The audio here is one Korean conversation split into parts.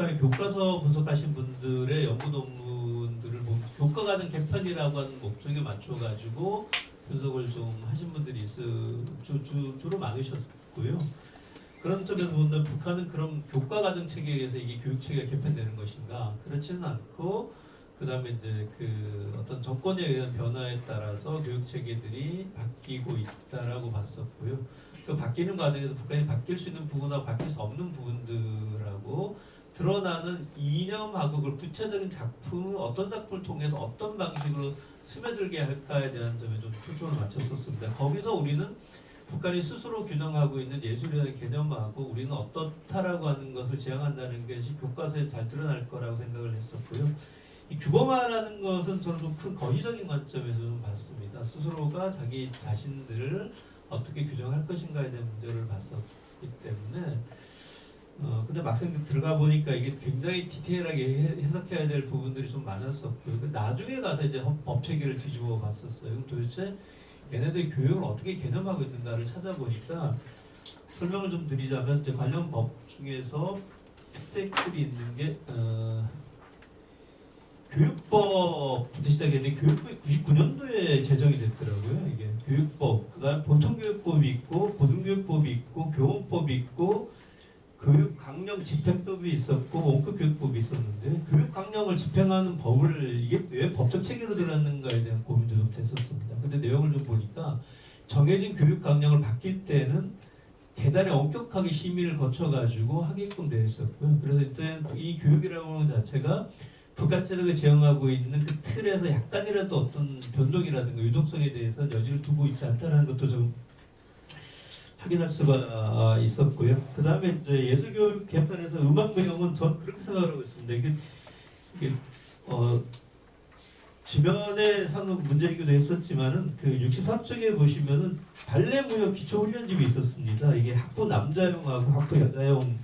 북한의 교과서 분석하신 분들의 연구 논문들을 보면 교과과정 개편이라고 하는 목적에 맞춰가지고 분석을 좀 하신 분들이 주로 많으셨고요. 그런 점에서 본다면 북한은 그럼 교과과정 체계에 의해서 이게 교육 체계가 개편되는 것인가? 그렇지는 않고 그 다음에 이제 그 어떤 정권에 의한 변화에 따라서 교육 체계들이 바뀌고 있다라고 봤었고요. 그 바뀌는 과정에서 북한이 바뀔 수 있는 부분하고 바뀔 수 없는 부분들하고 드러나는 이념하고 구체적인 작품, 어떤 작품을 통해서 어떤 방식으로 스며들게 할까에 대한 점에 좀 초점을 맞췄었습니다. 거기서 우리는 북한이 스스로 규정하고 있는 예술이라는 개념하고 우리는 어떻다라고 하는 것을 지향한다는 것이 교과서에 잘 드러날 거라고 생각을 했었고요. 이 규범화라는 것은 저는 좀 큰 거시적인 관점에서 좀 봤습니다. 스스로가 자기 자신들을 어떻게 규정할 것인가에 대한 문제를 봤었기 때문에 근데 막상 들어가 보니까 이게 굉장히 디테일하게 해석해야 될 부분들이 좀 많았었고요. 나중에 가서 이제 법 체계를 뒤집어 봤었어요. 그럼 도대체 얘네들이 교육을 어떻게 개념하고 있는가를 찾아보니까 설명을 좀 드리자면 이제 관련 법 중에서 특색들이 있는 게 교육법부터 시작했는데 교육법이 99년도에 제정이 됐더라고요. 이게 교육법, 그다음 보통교육법이 있고 고등교육법이 있고 교원법이 있고 교육강령 집행법이 있었고 원급교육법이 있었는데 교육강령을 집행하는 법을 이게 왜 법적 체계로 들어갔는가에 대한 고민도 좀 됐었습니다. 근데 내용을 좀 보니까 정해진 교육강령을 바뀔 때는 대단히 엄격하게 심의를 거쳐가지고 하게끔 되어 있었고요. 그래서 일단 이 교육이라고 하는 것 자체가 북한체제가 지향하고 있는 그 틀에서 약간이라도 어떤 변동이라든가 유동성에 대해서 여지를 두고 있지 않다는 것도 좀 확인할 수가 있었고요. 그 다음에 이제 예술교육 개편에서 음악무용은 전 그렇게 생각하고 있습니다. 이게 지면에 상은 문제이기도 했었지만은 그 63쪽에 보시면은 발레무용 기초훈련집이 있었습니다. 이게 학부 남자용하고 학부 여자용이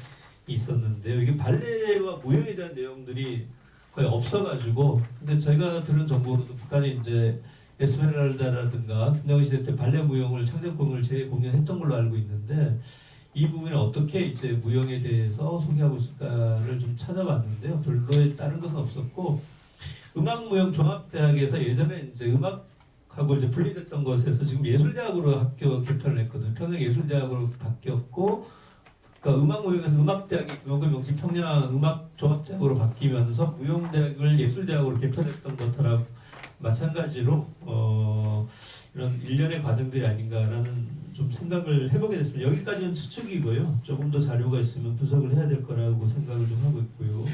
있었는데요. 이게 발레와 무용에 대한 내용들이 거의 없어가지고 근데 제가 들은 정보로도 북한이 이제 에스메랄다라든가 김정은 시대 때 발레 무용을 창작공을 재공연했던 걸로 알고 있는데 이 부분에 어떻게 이제 무용에 대해서 소개하고 있을까를 좀 찾아봤는데요. 별로 다른 것은 없었고 음악무용종합대학에서 예전에 이제 음악하고 이제 분리됐던 것에서 지금 예술대학으로 학교 개편을 했거든요. 평양예술대학으로 바뀌었고 그러니까 음악무용에서 음악대학이 명지 평양음악종합대학으로 바뀌면서 무용대학을 예술대학으로 개편했던 것처럼 마찬가지로 이런 일련의 과정들이 아닌가라는 좀 생각을 해보게 됐습니다. 여기까지는 추측이고요. 조금 더 자료가 있으면 분석을 해야 될 거라고 생각을 좀 하고 있고요.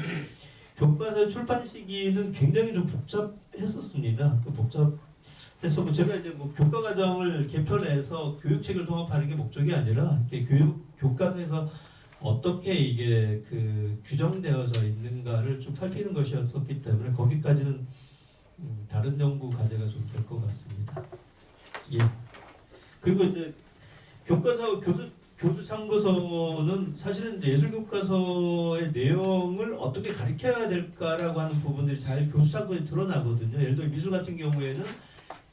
교과서 출판 시기는 굉장히 좀 복잡했었습니다. 복잡했었고 제가 이제 뭐 교과 과정을 개편해서 교육책을 통합하는 게 목적이 아니라 교과서에서 어떻게 이게 그 규정되어져 있는가를 좀 살피는 것이었기 때문에 거기까지는 다른 연구 과제가 좀 될 것 같습니다. 예. 그리고 이제 교과서 교수 참고서는 사실은 이제 예술 교과서의 내용을 어떻게 가르쳐야 될까라고 하는 부분들이 잘 교수 참고에 드러나거든요. 예를 들어 미술 같은 경우에는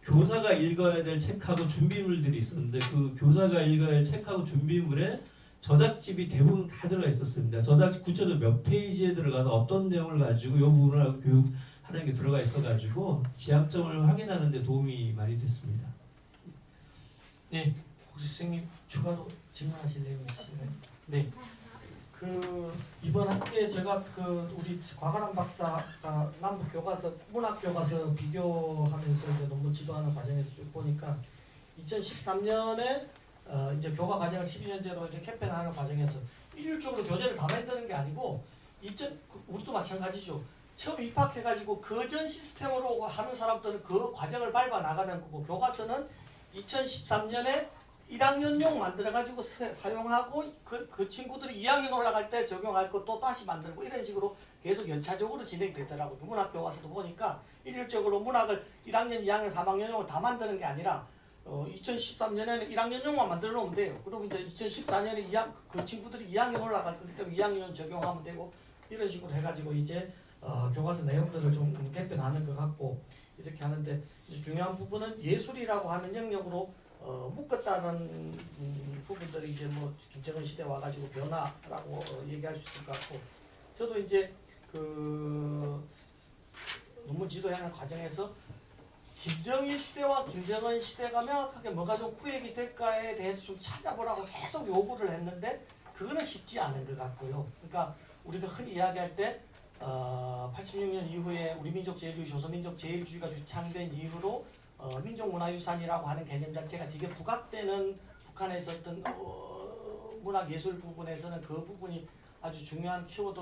교사가 읽어야 될 책하고 준비물들이 있었는데 그 교사가 읽어야 할 책하고 준비물에 저작집이 대부분 다 들어가 있었습니다. 저작집 구체적으로 몇 페이지에 들어가서 어떤 내용을 가지고 이 부분을 교육하는 게 들어가 있어가지고 지향점을 확인하는 데 도움이 많이 됐습니다. 네, 혹시 선생님 추가로 질문하실 내용이 있으세요? 네. 그 이번 학기에 제가 그 우리 과가람 박사가 남북 교과서 문학 교과서 비교하면서 이제 논문 지도하는 과정에서 쭉 보니까 2013년에 이제 교과 과정을 12년제로 이제 캠페인하는 과정에서 일률적으로 교재를 다 만드는 게 아니고 우리도 마찬가지죠. 처음 입학해가지고 그전 시스템으로 하는 사람들은 그 과정을 밟아 나가는 거고 교과서는 2013년에 1학년용 만들어가지고 사용하고 그 친구들이 2학년 올라갈 때 적용할 거 또 다시 만들고 이런 식으로 계속 연차적으로 진행되더라고요. 문학 교과서도 보니까 일률적으로 문학을 1학년, 2학년, 3학년용을 다 만드는 게 아니라 2013년에는 1학년용만 만들어 놓으면 돼요. 그리고 이제 2014년에 그 친구들이 2학년 올라갈 거기 때문에 2학년 적용하면 되고 이런 식으로 해가지고 이제 교과서 내용들을 좀 개편하는 것 같고 이렇게 하는데 이제 중요한 부분은 예술이라고 하는 영역으로 묶었다는 부분들이 이제 뭐 김정은 시대 와가지고 변화라고 얘기할 수 있을 것 같고 저도 이제 그 논문 지도하는 과정에서 김정일 시대와 김정은 시대가 명확하게 뭐가 좀 구획이 될까에 대해서 좀 찾아보라고 계속 요구를 했는데 그거는 쉽지 않은 것 같고요. 그러니까 우리가 흔히 이야기할 때 86년 이후에 우리 민족 제일주의, 조선민족 제일주의가 주창된 이후로 민족문화유산이라고 하는 개념 자체가 되게 부각되는 북한에서 어떤 문학예술 부분에서는 그 부분이 아주 중요한 키워드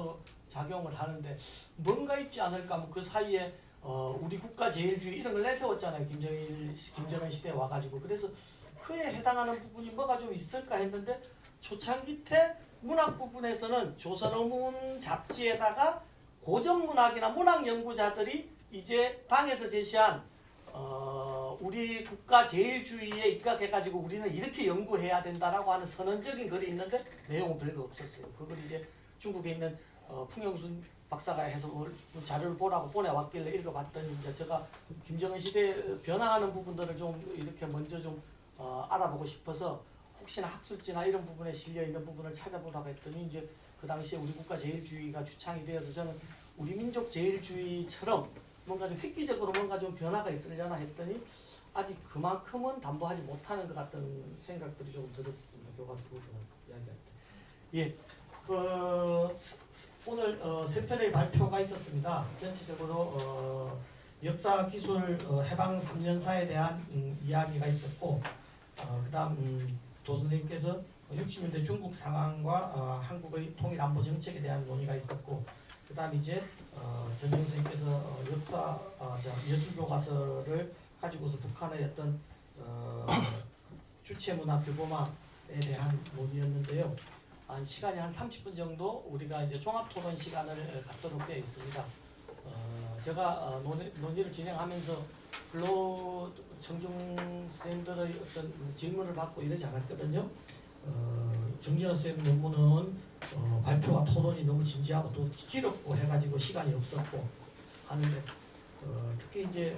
작용을 하는데 뭔가 있지 않을까 하면 그 사이에 우리 국가 제일주의 이런 걸 내세웠잖아요. 김정은 시대에 와가지고. 그래서 그에 해당하는 부분이 뭐가 좀 있을까 했는데 초창기 때 문학 부분에서는 조선어문 잡지에다가 고전문학이나 문학 연구자들이 이제 당에서 제시한 우리 국가 제일주의에 입각해가지고 우리는 이렇게 연구해야 된다라고 하는 선언적인 글이 있는데 내용은 별거 없었어요. 그걸 이제 중국에 있는 풍영순 박사가 해서 자료를 보라고 보내왔길래 읽어봤더니 이제 제가 김정은 시대 변화하는 부분들을 좀 이렇게 먼저 좀 알아보고 싶어서 혹시나 학술지나 이런 부분에 실려 있는 부분을 찾아보라고 했더니 이제 그 당시에 우리 국가 제일주의가 주창이 되어서 저는 우리 민족 제일주의처럼 뭔가 좀 획기적으로 뭔가 좀 변화가 있으려나 했더니 아직 그만큼은 담보하지 못하는 것 같은 생각들이 조금 들었습니다. 교과서 부분을 이야기할 때. 예, 오늘 세 편의 발표가 있었습니다. 전체적으로 역사 기술 해방 3년사에 대한 이야기가 있었고, 그다음 도 선생님께서 60년대 중국 상황과 한국의 통일 안보 정책에 대한 논의가 있었고, 그다음 이제 전영 선생님께서 역사 예술 교과서를 가지고서 북한의 어떤 주체 문화 규범화에 대한 논의였는데요. 시간이 한 30분 정도 우리가 이제 종합 토론 시간을 갖도록 되어 있습니다. 제가 논의를 진행하면서 별로 청중 선생님들의 어떤 질문을 받고 이러지 않았거든요. 정진환 선생님 논문은 발표와 토론이 너무 진지하고 또 길었고 해가지고 시간이 없었고 하는데 특히 이제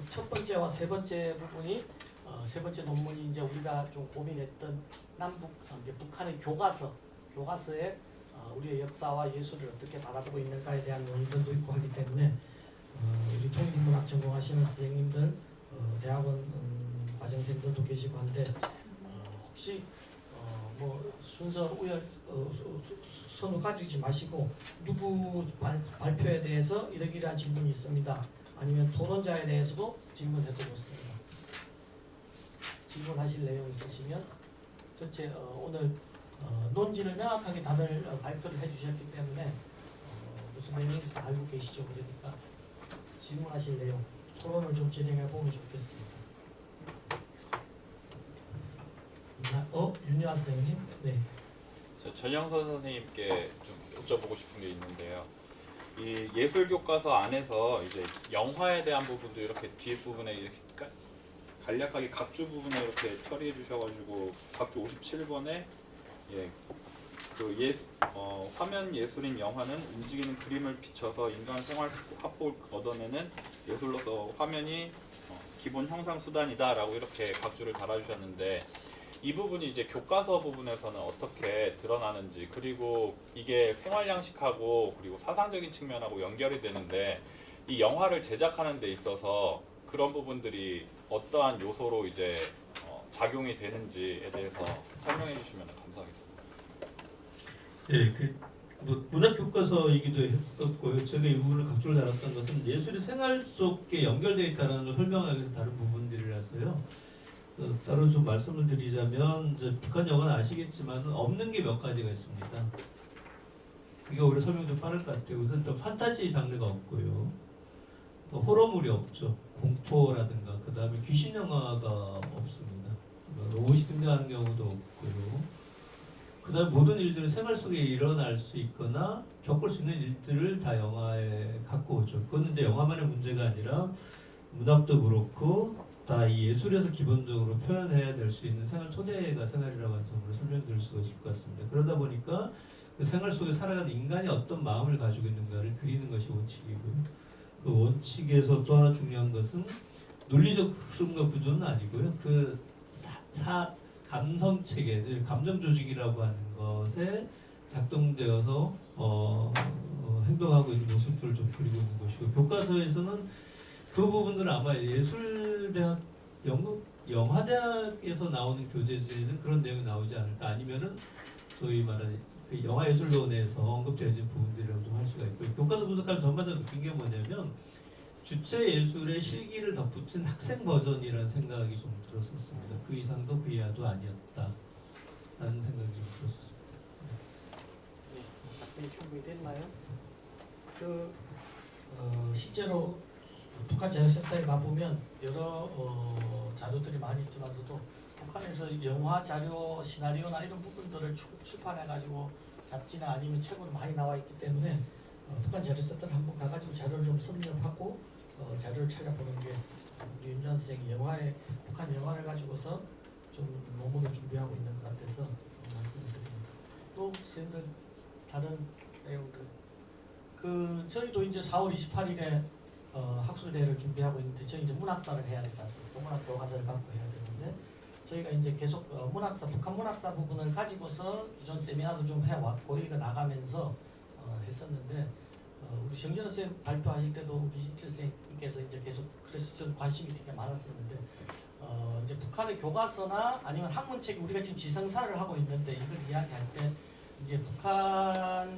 첫 번째와 세 번째 부분이 세 번째 논문이 이제 우리가 좀 고민했던 남북 이제 북한의 교과서에 우리의 역사와 예술을 어떻게 바라보고 있는가에 대한 논의들도 있고 하기 때문에 우리 통일문학 전공하시는 선생님들 대학원 과정생들도 계시고 한데 혹시 뭐 순서 선호 가지지 마시고 누구 발표에 대해서 이러이러한 질문이 있습니다. 아니면 토론자에 대해서도 질문해도 좋습니다. 질문하실 내용 있으시면 전체 오늘 논지를 명확하게 다들 발표를 해주셨기 때문에 무슨 내용인지 다 알고 계시죠. 그러니까 질문하실 내용 토론을 좀 진행해 보면 좋겠습니다. 윤여한 선생님, 네. 저 전영선 선생님께 좀 여쭤보고 싶은 게 있는데요. 이 예술 교과서 안에서 이제 영화에 대한 부분도 이렇게 뒷부분에 이렇게 간략하게 각주 부분에 이렇게 처리해 주셔가지고 각주 57번에 화면 예술인 영화는 움직이는 그림을 비춰서 인간 생활 합법을 얻어내는 예술로서 화면이 기본 형상 수단이다라고 이렇게 각주를 달아주셨는데 이 부분이 이제 교과서 부분에서는 어떻게 드러나는지 그리고 이게 생활 양식하고 그리고 사상적인 측면하고 연결이 되는데 이 영화를 제작하는 데 있어서 그런 부분들이 어떠한 요소로 이제 작용이 되는지에 대해서 설명해 주시면 감사하겠습니다. 예, 뭐 문학 교과서이기도 했었고요. 제가 이 부분을 각주를 달았던 것은 예술이 생활 속에 연결되어 있다는 걸 설명하기 위해서 다른 부분들이라서요. 따로 좀 말씀을 드리자면 이제 북한 영화는 아시겠지만 없는 게 몇 가지가 있습니다. 그게 오히려 설명 좀 빠를 것 같아요. 우선 또 판타지 장르가 없고요. 또 호러물이 없죠. 공포라든가 그 다음에 귀신 영화가 없습니다. 로봇이 등장하는 경우도 없고요. 그 다음에 모든 일들은 생활 속에 일어날 수 있거나 겪을 수 있는 일들을 다 영화에 갖고 오죠. 그건 이제 영화만의 문제가 아니라 문학도 그렇고 다 이 예술에서 기본적으로 표현해야 될 수 있는 생활 토대가 생활이라고 하는 점으로 설명드릴 수가 있을 것 같습니다. 그러다 보니까 그 생활 속에 살아가는 인간이 어떤 마음을 가지고 있는가를 그리는 것이 원칙이고요. 그 원칙에서 또 하나 중요한 것은 논리적 흐름과 구조는 아니고요. 그 감성 체계, 감정 조직이라고 하는 것에 작동되어서 행동하고 있는 모습들을 좀 그리고 있는 것이고 교과서에서는 그 부분들은 아마 예술대학 영국 영화대학에서 나오는 교재지에는 그런 내용이 나오지 않을까 아니면은 소위 말하는 그 영화예술론에서 언급되어진 부분들이라고 좀 할 수가 있고 교과서 분석하면 전반적으로 느낀 게 뭐냐면 주체 예술의 실기를 덧붙인 학생 버전이라는 생각이 좀 들었었습니다. 그 이상도 그 이하도 아니었다라는 생각이 좀 들었었습니다. 네, 답변이 충분히 됐나요? 실제로 북한 자료센터에 가보면 여러 자료들이 많이 있지만서도 북한에서 영화 자료, 시나리오나 이런 부분들을 출판해가지고 잡지나 아니면 책으로 많이 나와 있기 때문에 북한 자료센터를 한번 가가지고 자료를 좀 섭렵하고 자료를 찾아보는 게 우리 윤주환 선생이 북한 영화를 가지고서 좀 논문을 준비하고 있는 것 같아서 말씀을 드리면서 또 선생님들 다른 내용들 저희도 이제 4월 28일에 학술대회를 준비하고 있는데 저희 이제 문학사를 해야 되지 않습니까? 문학 교과서를 갖고 해야 되는데 저희가 이제 계속 문학사 북한 문학사 부분을 가지고서 기존 세미나도 좀 해왔고 읽어 나가면서 했었는데 우리 정진호 선생님 발표하실 때도 우리 이시철 선생님께서 이제 계속 그래서 좀 관심이 되게 많았었는데 이제 북한의 교과서나 아니면 학문책이 우리가 지금 지성사를 하고 있는데 이걸 이야기할 때 이제 북한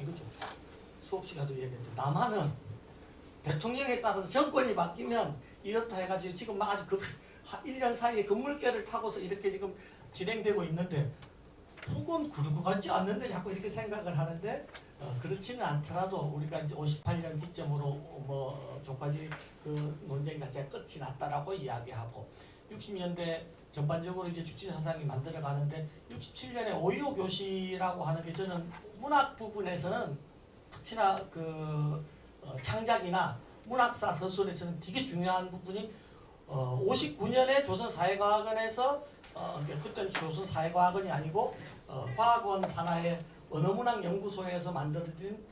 이거죠. 수업 시간도 얘기했는데 남한은 대통령에 따라서 정권이 바뀌면 이렇다 해가지고 지금 막 아주 1년 사이에 건물개를 타고서 이렇게 지금 진행되고 있는데 북은 그러고 같지 않는데 자꾸 이렇게 생각을 하는데 그렇지는 않더라도 우리가 이제 58년 기점으로 저까지 그 논쟁 자체가 끝이 났다라고 이야기하고 60년대 전반적으로 이제 주체사상이 만들어가는데 67년에 5.25 교시라고 하는 게 저는 문학 부분에서는 특히나 창작이나 문학사 서술에서는 되게 중요한 부분이 59년에 조선사회과학원에서 그때는 조선사회과학원이 아니고 과학원 산하의 언어문학연구소에서 만들어진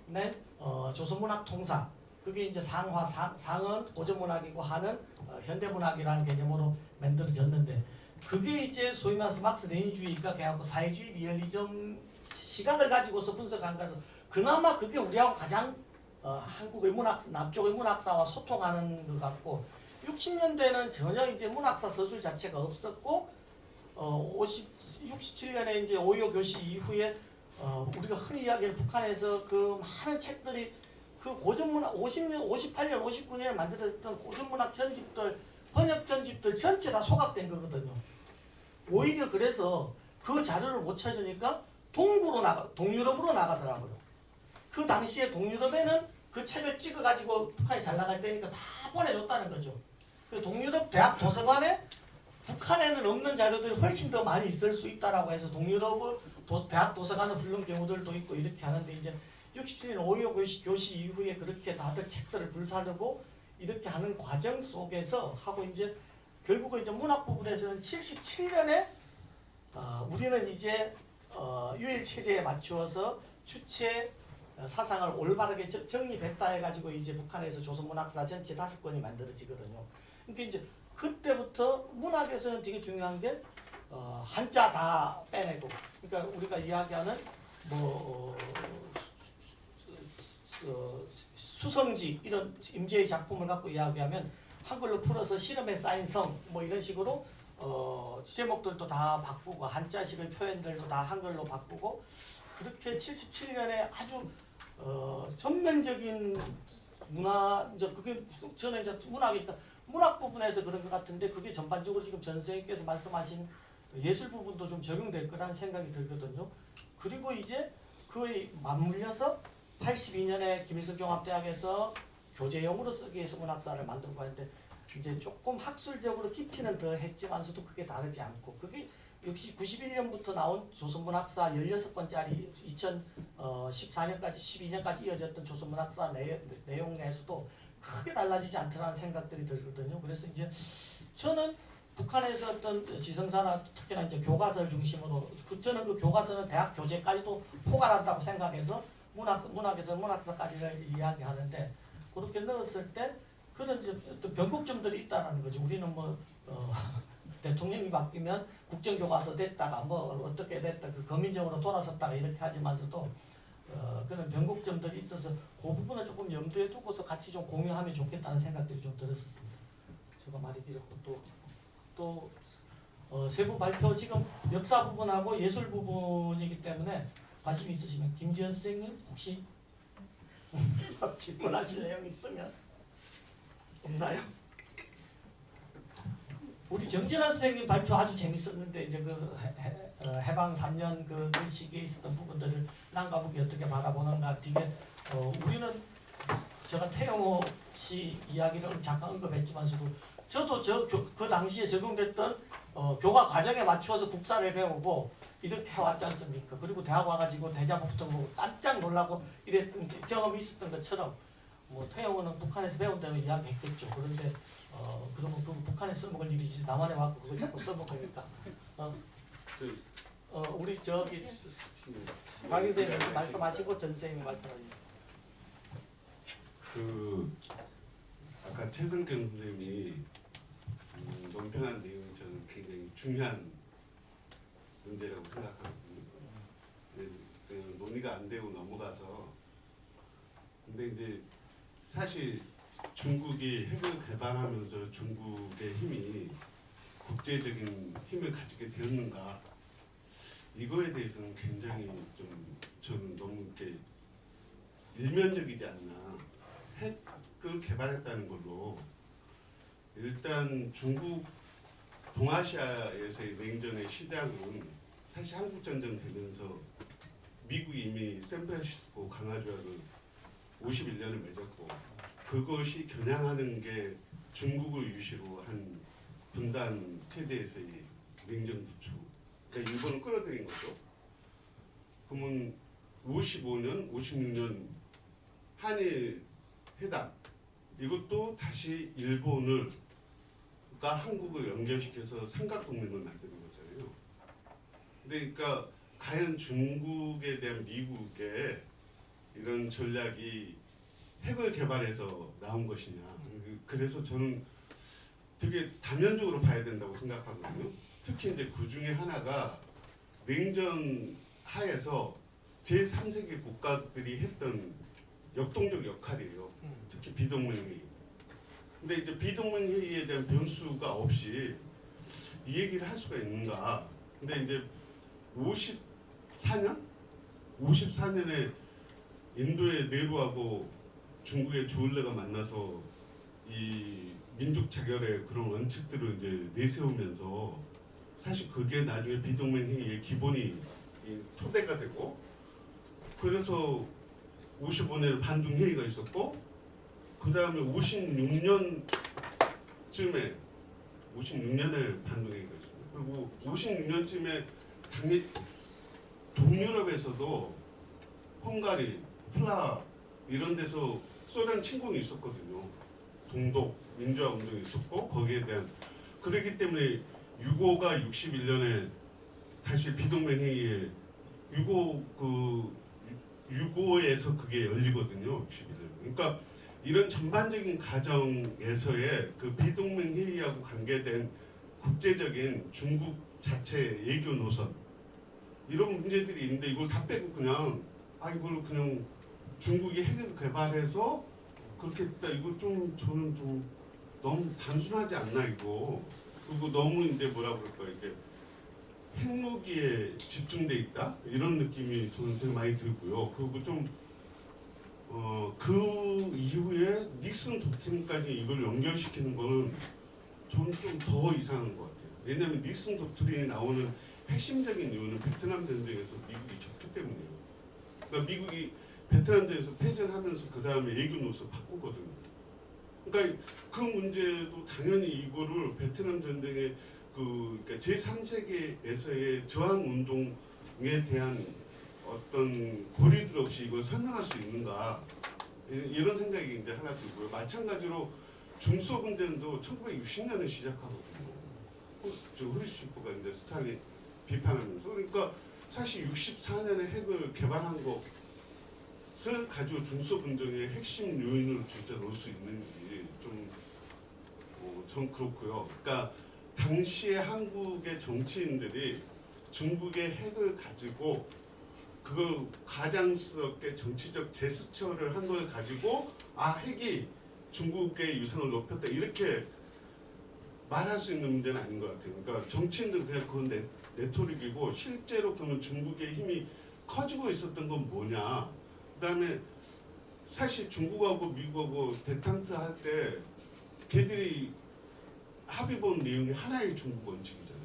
조선문학통사 그게 이제 상은 고전문학이고 하는 현대문학이라는 개념으로 만들어졌는데 그게 이제 소위 말해서 막스 레닌주의가 돼갖고 사회주의 리얼리즘 시각을 가지고서 분석한 거라서 그나마 그게 우리하고 가장 한국의 남쪽의 문학사와 소통하는 것 같고 60년대는 전혀 이제 문학사 서술 자체가 없었고 67년에 이제 5.25 교시 이후에 우리가 흔히 이야기하는 북한에서 그 많은 책들이 그 고전문학 58년 59년에 만들어졌던 고전문학 전집들 번역 전집들 전체 다 소각된 거거든요. 오히려 그래서 그 자료를 못 찾으니까 동유럽으로 나가더라고요. 그 당시에 동유럽에는 그 책을 찍어가지고 북한이 잘 나갈 때니까 다 보내줬다는 거죠. 그 동유럽 대학 도서관에 북한에는 없는 자료들이 훨씬 더 많이 있을 수 있다라고 해서 동유럽 대학 도서관을 부른 경우들도 있고 이렇게 하는데 이제 67년 5.25 교시 이후에 그렇게 다들 책들을 불사르고 이렇게 하는 과정 속에서 하고 이제 결국은 이제 문학 부분에서는 77년에 우리는 이제 유일 체제에 맞추어서 주체 사상을 올바르게 정립했다 해가지고 이제 북한에서 조선문학사 전체 5권이 만들어지거든요. 그러니까 이제 그때부터 문학에서는 되게 중요한 게 한자 다 빼내고 그러니까 우리가 이야기하는 수성지 이런 임재의 작품을 갖고 이야기하면 한글로 풀어서 실험에 쌓인 성 이런 식으로 제목들도 다 바꾸고 한자식의 표현들도 다 한글로 바꾸고 그렇게 77년에 아주 전면적인 그게 저는 이제 문학 부분에서 그런 것 같은데 그게 전반적으로 지금 전 선생님께서 말씀하신 예술 부분도 좀 적용될 거라는 생각이 들거든요. 그리고 이제 그에 맞물려서 82년에 김일성 종합대학에서 교재용으로 쓰기 위해서 문학사를 만들고 하는데 이제 조금 학술적으로 깊이는 더 했지만서도 그게 다르지 않고 그게 역시 91년부터 나온 조선문학사 16권짜리 2014년까지 12년까지 이어졌던 조선문학사 내용 내에서도 크게 달라지지 않더라는 생각들이 들거든요. 그래서 이제 저는 북한에서 어떤 지성사나 특히나 이제 교과서를 중심으로 저는 그 교과서는 대학 교재까지도 포괄한다고 생각해서 문학에서 문학사까지를 이야기하는데 그렇게 넣었을 때 그런 이제 어떤 변곡점들이 있다라는 거죠. 우리는 대통령이 바뀌면 국정교과서 됐다가 어떻게 됐다 그 거민정으로 돌아섰다가 이렇게 하지만서도 그런 변곡점들이 있어서 그 부분을 조금 염두에 두고서 같이 좀 공유하면 좋겠다는 생각들이 좀 들었습니다. 제가 말이 길었고 또 세부 발표 지금 역사 부분하고 예술 부분이기 때문에 관심 있으시면 김지연 선생님 혹시 질문하실 내용 있으면 없나요? 우리 정진아 선생님 발표 아주 재밌었는데 이제 그 해방 3년 그 시기에 있었던 부분들을 남과북이 어떻게 바라보는가 뒤에 우리는 제가 태영호 씨 이야기를 잠깐 언급했지만서도 저도 그 당시에 적용됐던 교과 과정에 맞추어서 국사를 배우고 이렇게 해왔지 않습니까? 그리고 대학 와가지고 대자보부터 뭐 깜짝 놀라고 이랬던 경험이 있었던 것처럼 뭐 태영호는 북한에서 배운 대로 이야기했겠죠. 그런데 그러면 그 북한에 써먹을 일이지 남한에 와서 그걸 자꾸 써먹으니까 우리 저기 박 의원님 말씀하시고 전 선생님 말씀하시고 그 아까 최승경 선생님이 논평한 내용이 저는 굉장히 중요한 문제라고 생각하거든요. 그 논의가 안 되고 넘어가서 근데 이제 사실 중국이 핵을 개발하면서 중국의 힘이 국제적인 힘을 가지게 되었는가 이거에 대해서는 굉장히 좀 저는 너무 이렇게 일면적이지 않나. 핵을 개발했다는 걸로 일단 중국 동아시아에서의 냉전의 시작은 사실 한국전쟁 되면서 미국이 이미 샌프란시스코 강화조약을 51년을 맺었고 그것이 겨냥하는 게 중국을 유시로 한 분단 체제에서의 냉전 구축 그러니까 일본을 끌어들인 거죠. 그러면 55년, 56년 한일 회담 이것도 다시 일본을 한국을 연결시켜서 삼각동맹을 만드는 거잖아요. 근데 그러니까 과연 중국에 대한 미국의 이런 전략이 핵을 개발해서 나온 것이냐. 그래서 저는 되게 다면적으로 봐야 된다고 생각하거든요. 특히 이제 그 중에 하나가 냉전 하에서 제3세계 국가들이 했던 역동적 역할이에요. 특히 비동맹회의. 근데 이제 비동맹회의에 대한 변수가 없이 이 얘기를 할 수가 있는가. 근데 이제 54년에 인도의 네루하고 중국의 주얼레가 만나서 이 민족 자결의 그런 원칙들을 이제 내세우면서 사실 그게 나중에 비동맹회의의 기본이 토대가 되고 그래서 55년에 반둥회의가 있었고 그 다음에 56년에 반둥회의가 있어요. 그리고 56년쯤에 당연히 동유럽에서도 헝가리, 프라하 이런 데서 소련 침공이 있었거든요. 동독 민주화 운동이 있었고 거기에 대한 그렇기 때문에 6.5가 61년에 다시 비동맹회의에 6.5에서 그게 열리거든요. 61년. 그러니까 이런 전반적인 과정에서의 그 비동맹 회의하고 관계된 국제적인 중국 자체의 외교 노선 이런 문제들이 있는데 이걸 다 빼고 그냥 이걸 그냥 중국이 핵을 개발해서 그렇게 했다 이거 좀 저는 좀 너무 단순하지 않나 이거 그리고 너무 이제 뭐라 그럴까 이게 핵무기에 집중돼 있다 이런 느낌이 저는 되게 많이 들고요. 그리고 좀 그 이후에 닉슨 독트린까지 이걸 연결시키는 거는 저는 좀 더 이상한 것 같아요. 왜냐하면 닉슨 독트린이 나오는 핵심적인 이유는 베트남 전쟁에서 미국이 졌기 때문이에요. 그러니까 미국이 베트남 전쟁에서 패전하면서 그 다음에 외교 노선 바꾸거든요. 그러니까 그 문제도 당연히 이거를 베트남 전쟁의 그러니까 제3세계에서의 저항 운동에 대한 어떤 고리들 없이 이걸 설명할 수 있는가 이런 생각이 이제 하나 들고요. 마찬가지로 중소분전도 1960년에 시작하거든요. 저 후르시초프가 이제 스탈린 비판하면서 그러니까 사실 64년에 핵을 개발한 것을 가지고 중소분전의 핵심 요인으로 진짜 넣을 수 있는지 좀 그렇고요. 그러니까 당시에 한국의 정치인들이 중국의 핵을 가지고 그걸 가장스럽게 정치적 제스처를 한 걸 가지고 아 핵이 중국의 위상을 높였다 이렇게 말할 수 있는 문제는 아닌 것 같아요. 그러니까 정치인들 그냥 그건 레토릭이고 실제로 그러면 중국의 힘이 커지고 있었던 건 뭐냐. 그다음에 사실 중국하고 미국하고 대탕트 할 때 걔들이 합의 본 내용이 하나의 중국 원칙이잖아요.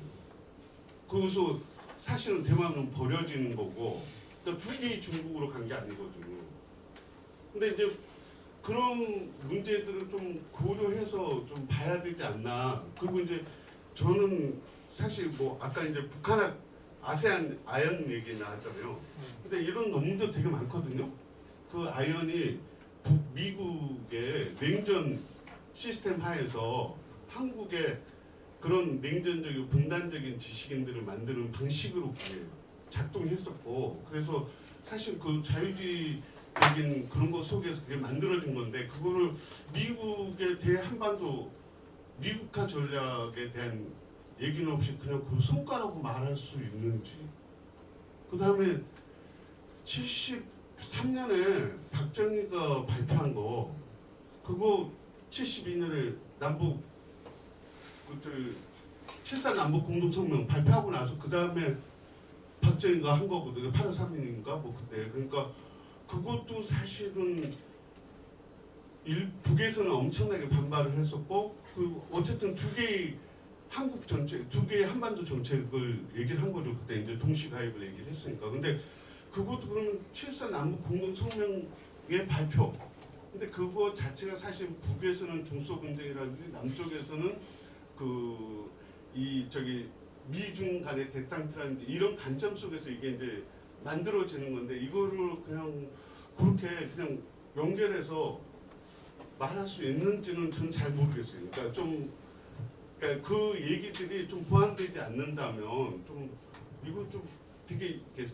그래서 사실은 대만은 버려지는 거고 그러니까 두 개의 중국으로 간 게 아니거든요. 근데 이제 그런 문제들을 좀 고려해서 좀 봐야 되지 않나. 그리고 이제 저는 사실 뭐 아까 이제 북한 아세안 아연 얘기 나왔잖아요. 근데 이런 논문도 되게 많거든요. 그 아연이 미국의 냉전 시스템 하에서 한국의 그런 냉전적이고 분단적인 지식인들을 만드는 방식으로 그게 작동했었고 그래서 사실 그 자유주의적인 그런 것 속에서 그게 만들어진 건데 그거를 미국의 대한반도 미국화 전략에 대한 얘기는 없이 그냥 그 성과라고 말할 수 있는지. 그 다음에 73년에 박정희가 발표한 거 그거 72년에 남북 그때 7.4 남북 공동성명 발표하고 나서 그 다음에 박정희가 한 거거든요. 8월 3일인가 뭐 그때. 그러니까 그것도 사실은 북에서는 엄청나게 반발을 했었고 그 어쨌든 두 개의 한국 전체, 두 개의 한반도 정책을 얘기를 한 거죠. 그때 이제 동시 가입을 얘기를 했으니까. 근데 그것도 그러면 7.4 남북 공동성명의 발표. 근데 그거 자체가 사실 북에서는 중소분쟁이라든지 남쪽에서는 미중 간의 대탕트라든지 이런 관점 속에서 이게 이제 만들어지는 건데 이거를 그냥 그렇게 그냥 연결해서 말할 수 있는지는 전 잘 모르겠어요. 그러니까 그 얘기들이 좀 보완되지 않는다면 좀 이거 좀 되게 이렇게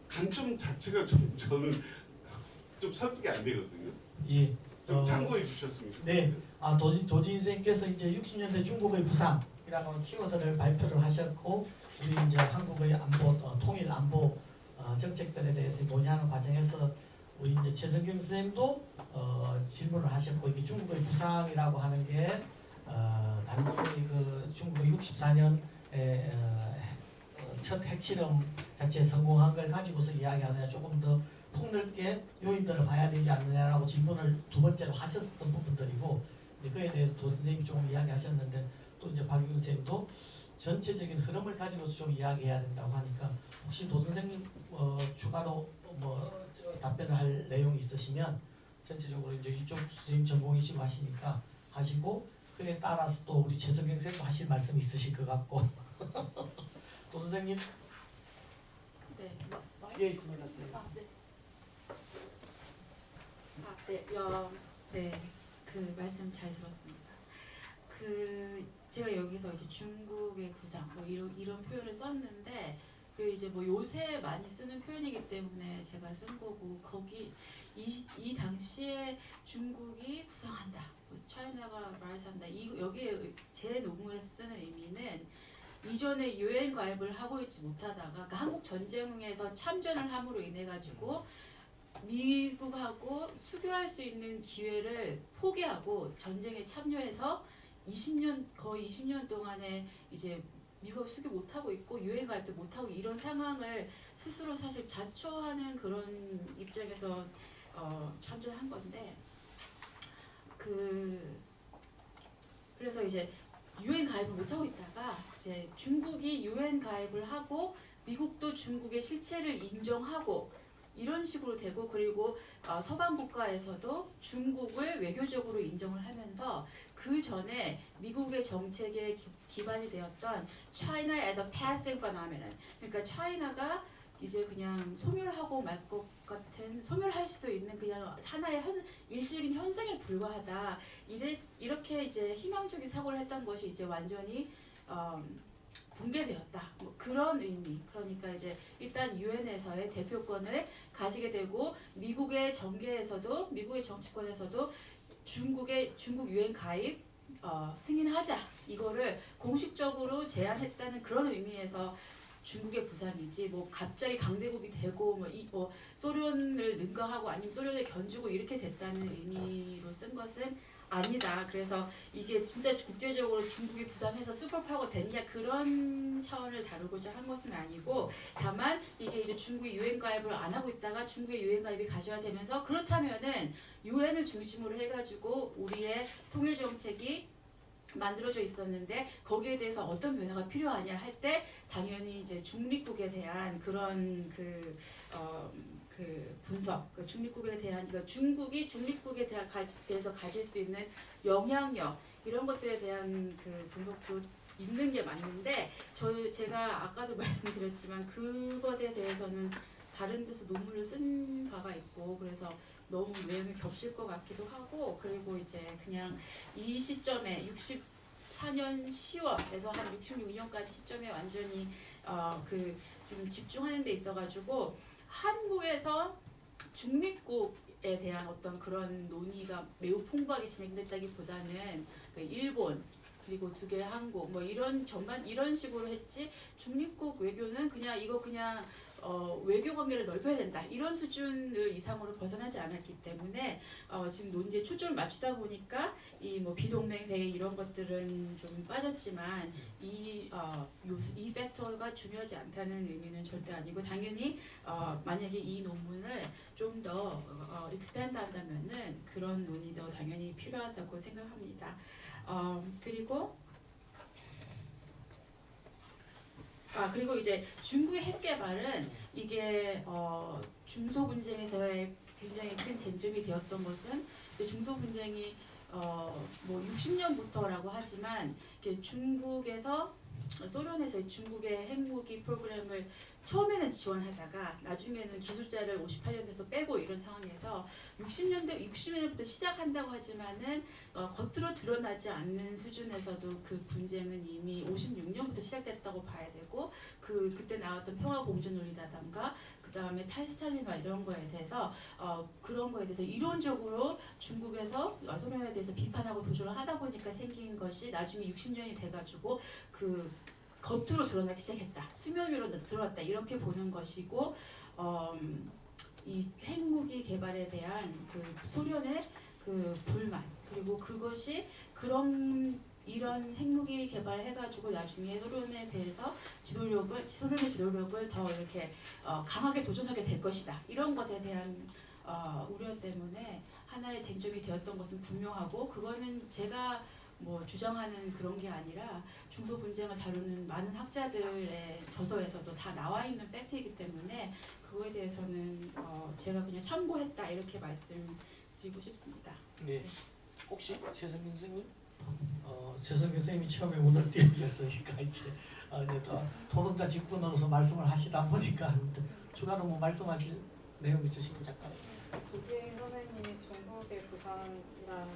관점 자체가 좀 저는 좀 설득이 안 되거든요. 예. 좀 참고해 주셨으면 좋겠어요. 네. 조진 선생님께서 이제 60년대 중국의 부상이라고 하는 키워드를 발표를 하셨고 우리 이제 한국의 안보 통일 안보 정책들에 대해서 논의하는 과정에서 우리 이제 최성경 선생님도 질문을 하셨고 이게 중국의 부상이라고 하는 게 단순히 그 중국의 64년에 첫 핵실험 자체 성공한 걸 가지고서 이야기하느냐 조금 더 폭넓게 요인들을 봐야 되지 않느냐라고 질문을 두 번째로 하셨었던 부분들이고 이제 그에 대해서 도 선생님이 조금 이야기하셨는데 또 이제 박윤 선생님도 전체적인 흐름을 가지고서 좀 이야기해야 된다고 하니까 혹시 도 선생님 추가로 답변을 할 내용이 있으시면 전체적으로 이제 이쪽 선생님 전공이시고 하시니까 하시고 그에 따라서 또 우리 최성경 선생님도 하실 말씀이 있으실 것 같고 도 선생님 네, 뒤에 있습니다, 선생님. 네, 그 말씀 잘 들었습니다. 그 제가 여기서 이제 중국의 부장 뭐 이런 표현을 썼는데 그 이제 뭐 요새 많이 쓰는 표현이기 때문에 제가 쓴 거고 거기 이 당시에 중국이 부상한다, 뭐 차이나가 말한다 여기에 제 논문에 쓰는 의미는 이전에 유엔 가입을 하고 있지 못하다가 그러니까 한국 전쟁에서 참전을 함으로 인해 가지고 미국하고 수교할 수 있는 기회를 포기하고 전쟁에 참여해서 거의 20년 동안에 이제 미국 수교 못 하고 있고 유엔 가입도 못 하고 이런 상황을 스스로 사실 자초하는 그런 입장에서 참전한 건데 그래서 이제 유엔 가입을 못 하고 있다가 이제 중국이 유엔 가입을 하고 미국도 중국의 실체를 인정하고 이런 식으로 되고 그리고 서방 국가에서도 중국을 외교적으로 인정을 하면서 그 전에 미국의 정책에 기반이 되었던 China as a passing phenomenon, 그러니까 차이나가 이제 그냥 소멸하고 말 것 같은 소멸할 수도 있는 그냥 하나의 일시적인 현상에 불과하다 이렇게 이제 희망적인 사고를 했던 것이 이제 완전히 붕괴되었다. 뭐 그런 의미. 그러니까 이제 일단 유엔에서의 대표권을 가지게 되고 미국의 정계에서도 미국의 정치권에서도 중국 유엔 가입 승인하자 이거를 공식적으로 제안했다는 그런 의미에서 중국의 부상이지 뭐 갑자기 강대국이 되고 뭐 소련을 능가하고 아니면 소련을 견주고 이렇게 됐다는 의미로 쓴 것은 아니다. 그래서 이게 진짜 국제적으로 중국이 부상해서 슈퍼파워 됐냐 그런 차원을 다루고자 한 것은 아니고 다만 이게 이제 중국이 유엔 가입을 안 하고 있다가 중국의 유엔 가입이 가시화되면서 그렇다면은 유엔을 중심으로 해가지고 우리의 통일 정책이 만들어져 있었는데 거기에 대해서 어떤 변화가 필요하냐 할 때 당연히 이제 중립국에 대한 그런 그 분석, 그 중립국에 대한 그러니까 중국이 중립국에 대해서 가질 수 있는 영향력 이런 것들에 대한 그 분석도 있는 게 맞는데 제가 아까도 말씀드렸지만 그것에 대해서는 다른 데서 논문을 쓴 바가 있고 그래서 너무 내용이 겹칠 것 같기도 하고 그리고 이제 그냥 이 시점에 64년 10월에서 한 66년까지 시점에 완전히 좀 집중하는 데 있어가지고 한국에서 중립국에 대한 어떤 그런 논의가 매우 풍부하게 진행됐다기보다는 그 일본 그리고 두 개의 한국 뭐 이런 전반 이런 식으로 했지 중립국 외교는 그냥 이거 그냥 외교 관계를 넓혀야 된다 이런 수준을 이상으로 벗어나지 않았기 때문에 지금 논의에 초점을 맞추다 보니까 이 뭐 비동맹 회의 이런 것들은 좀 빠졌지만 이 팩터가 중요하지 않다는 의미는 절대 아니고 당연히 만약에 이 논문을 좀 더 익스펜드 한다면은 그런 논의도 당연히 필요하다고 생각합니다. 그리고 이제 중국의 핵 개발은 이게 중소 분쟁에서의 굉장히 큰 쟁점이 되었던 것은 중소 분쟁이 뭐 60년부터라고 하지만 중국에서 소련에서 중국의 핵무기 프로그램을 처음에는 지원하다가 나중에는 기술자를 58년대에서 빼고 이런 상황에서 60년대부터 시작한다고 하지만은 겉으로 드러나지 않는 수준에서도 그 분쟁은 이미 56년부터 시작됐다고 봐야 되고 그때 나왔던 평화공존론이라던가 그 다음에 탈스탈린화 이런 거에 대해서 그런 거에 대해서 이론적으로 중국에서 소련에 대해서 비판하고 도전을 하다 보니까 생긴 것이 나중에 60년이 돼가지고 그 겉으로 드러나기 시작했다. 수면 위로 드러났다. 이렇게 보는 것이고 이 핵무기 개발에 대한 그 소련의 그 불만 그리고 그것이 이런 핵무기 개발해가지고 나중에 소련에 대해서 소련의 지도력을 더 이렇게 강하게 도전하게 될 것이다. 이런 것에 대한 우려 때문에 하나의 쟁점이 되었던 것은 분명하고 그거는 제가 뭐 주장하는 그런 게 아니라 중소 분쟁을 다루는 많은 학자들의 저서에서도 다 나와 있는 팩트이기 때문에 그거에 대해서는 제가 그냥 참고했다 이렇게 말씀드리고 싶습니다. 네. 혹시 최성균 선생님? 최성균 선생님이 처음에 오늘 띄우셨으니까 이제 또 토론자 직분으로서 말씀을 하시다 보니까 추가로 뭐 말씀하실 내용 있으시면 잠깐. 도진 선생님이 중국의 부산이랑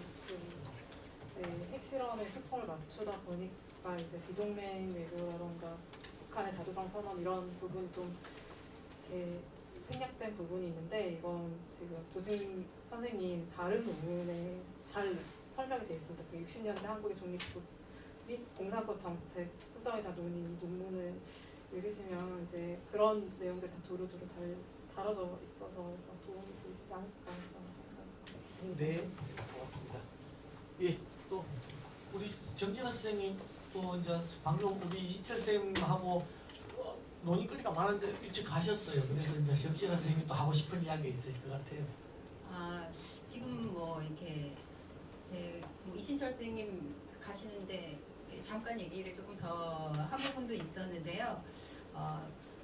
핵실험에 초점을 맞추다 보니까 이제 비동맹 외교라던가 북한의 자주성 선언 이런 부분 좀 생략된 부분이 있는데 이건 지금 도진 선생님 다른 논문에 잘 설명이 되어 있습니다. 그 60년대 한국의 독립국 및 공산권 정책 수정에 다 논의 논문을 읽으시면 이제 그런 내용들 다 두루두루 잘 다뤄져 있어서 도움이 되시지 않을까 생각합니다. 네, 고맙습니다. 예, 또 우리 정진아 선생님 또 이제 방금 우리 이시철 선생님하고 논의거리가 많은데 일찍 가셨어요. 그래서 이제 정진아 선생님이 또 하고 싶은 이야기 있으실 것 같아요. 지금 뭐 이렇게 뭐 이신철 선생님 가시는데 잠깐 얘기를 조금 더 한 부분도 있었는데요.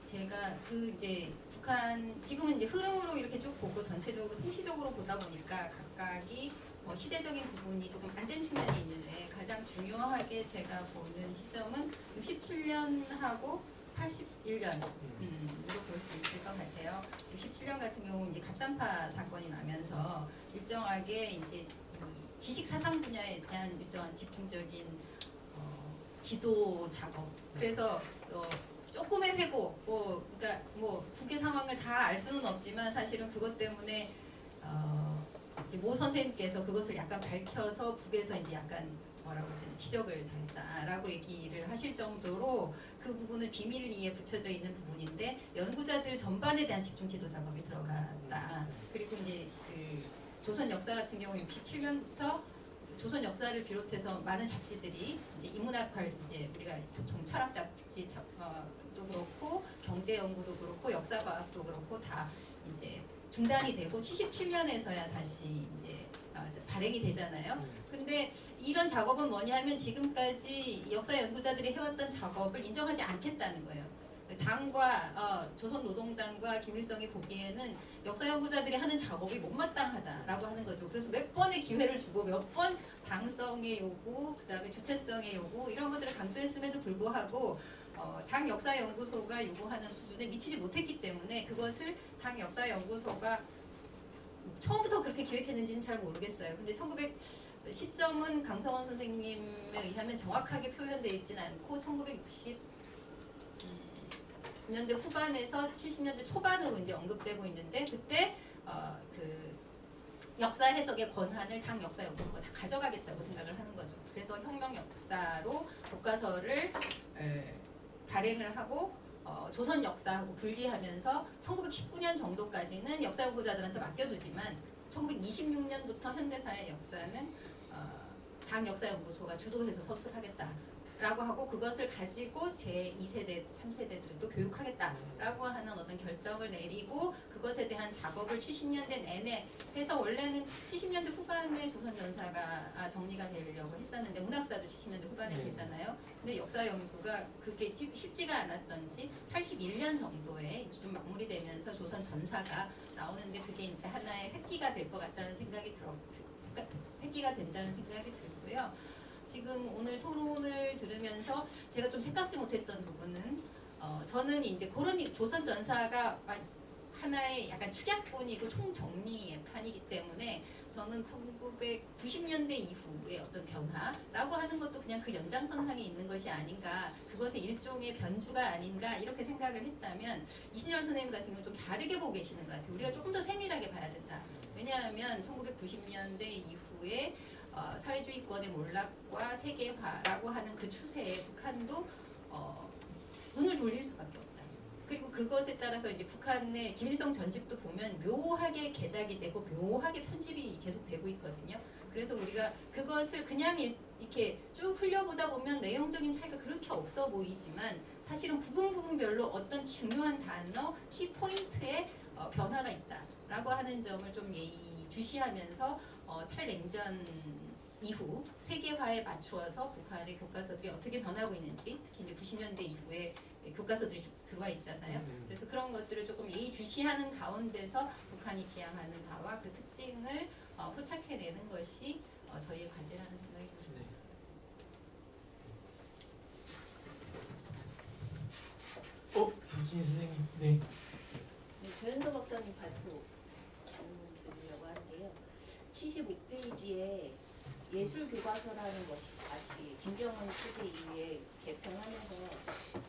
제가 이제 북한 지금은 이제 흐름으로 이렇게 쭉 보고 전체적으로 통시적으로 보다 보니까 각각이 뭐 시대적인 부분이 조금 안 된 측면이 있는데 가장 중요하게 제가 보는 시점은 67년하고 81년 으로 볼 수 있을 것 같아요. 67년 같은 경우는 이제 갑산파 사건이 나면서 일정하게 이제 지식 사상 분야에 대한 일정한 집중적인 지도 작업. 그래서 조금의 회고, 그러니까 뭐 국외 상황을 다 알 수는 없지만 사실은 그것 때문에 이제 모 선생님께서 그것을 약간 밝혀서 북에서 이제 약간 뭐라고 해야 되나 지적을 당했다라고 얘기를 하실 정도로 그 부분은 비밀리에 붙여져 있는 부분인데 연구자들 전반에 대한 집중 지도 작업이 들어갔다. 그리고 이제 그 조선 역사 같은 경우 67년부터 조선 역사를 비롯해서 많은 잡지들이 이제 인문학활 이제 우리가 보통 철학 잡지 도 그렇고 경제 연구도 그렇고 역사 과학도 그렇고 다 이제 중단이 되고 77년에서야 다시 이제 발행이 되잖아요. 근데 이런 작업은 뭐냐면 지금까지 역사 연구자들이 해왔던 작업을 인정하지 않겠다는 거예요. 당과 조선노동당과 김일성이 보기에는 역사 연구자들이 하는 작업이 못마땅하다라고 하는 거죠. 그래서 몇 번의 기회를 주고 몇 번 당성의 요구, 그다음에 주체성의 요구 이런 것들을 강조했음에도 불구하고 당 역사연구소가 요구하는 수준에 미치지 못했기 때문에 그것을 당 역사연구소가 처음부터 그렇게 기획했는지는 잘 모르겠어요. 근데 1900 시점은 강성원 선생님에 의하면 정확하게 표현되어 있지는 않고 1960년대 후반에서 70년대 초반으로 이제 언급되고 있는데 그때 그 역사 해석의 권한을 당 역사연구소가 다 가져가겠다고 생각을 하는 거죠. 그래서 혁명 역사로 교과서를 발행을 하고 조선 역사하고 분리하면서 1919년 정도까지는 역사연구자들한테 맡겨두지만 1926년부터 현대사의 역사는 당 역사연구소가 주도해서 서술하겠다라고 하고 그것을 가지고 제2세대, 3세대들도 교육하겠다라고 하는 어떤 결정을 내리고 그것에 대한 작업을 70년대 내내 해서 원래는 70년대 후반에 조선전사가 정리가 되려고 했었는데 문학사도 70년대 후반에 되잖아요. 근데 역사연구가 그게 쉽지가 않았던지 81년 정도에 좀 마무리되면서 조선전사가 나오는데 그게 이제 하나의 획기가 될 것 같다는 생각이 획기가 된다는 생각이 들고요. 지금 오늘 토론을 들으면서 제가 좀 생각지 못했던 부분은 저는 이제 그런 조선 전사가 하나의 약간 축약본이고 총정리의 판이기 때문에 저는 1990년대 이후의 어떤 변화라고 하는 것도 그냥 그 연장선상에 있는 것이 아닌가 그것의 일종의 변주가 아닌가 이렇게 생각을 했다면 이신열 선생님 같은 경우는 좀 다르게 보고 계시는 것 같아요. 우리가 조금 더 세밀하게 봐야 된다. 왜냐하면 1990년대 이후에 사회주의권의 몰락과 세계화라고 하는 그 추세에 북한도 눈을 돌릴 수밖에 없다. 그리고 그것에 따라서 이제 북한의 김일성 전집도 보면 묘하게 개작이 되고 묘하게 편집이 계속되고 있거든요. 그래서 우리가 그것을 그냥 이렇게 쭉 흘려보다 보면 내용적인 차이가 그렇게 없어 보이지만 사실은 부분별로 어떤 중요한 단어, 키포인트에 변화가 있다라고 하는 점을 좀 예의주시하면서 탈냉전 이후 세계화에 맞추어서 북한의 교과서들이 어떻게 변하고 있는지 특히 이제 90년대 이후에 교과서들이 쭉 들어와 있잖아요. 그래서 그런 것들을 조금 예의주시하는 가운데서 북한이 지향하는 바와 그 특징을 포착해내는 것이 저희의 과제라는 생각이 듭니다. 김진희 선생님, 네. 조현서 박사님 발표 드리려고 하는데요. 75페이지에 예술 교과서라는 것이 다시 김정은 체제 이후에 개편하면서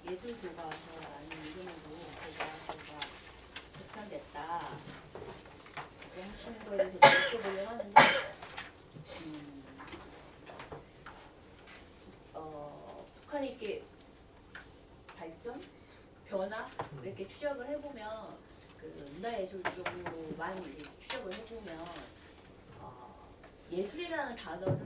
예술 교과서라는 이름으로 교과서가 재편됐다. 그렇게 하시는 거에 대해서 여쭤보려고 하는데 북한이 이렇게 발전, 변화 이렇게 추적을 해보면 그 문화예술 쪽으로만 이제 추적을 해보면 예술이라는 단어를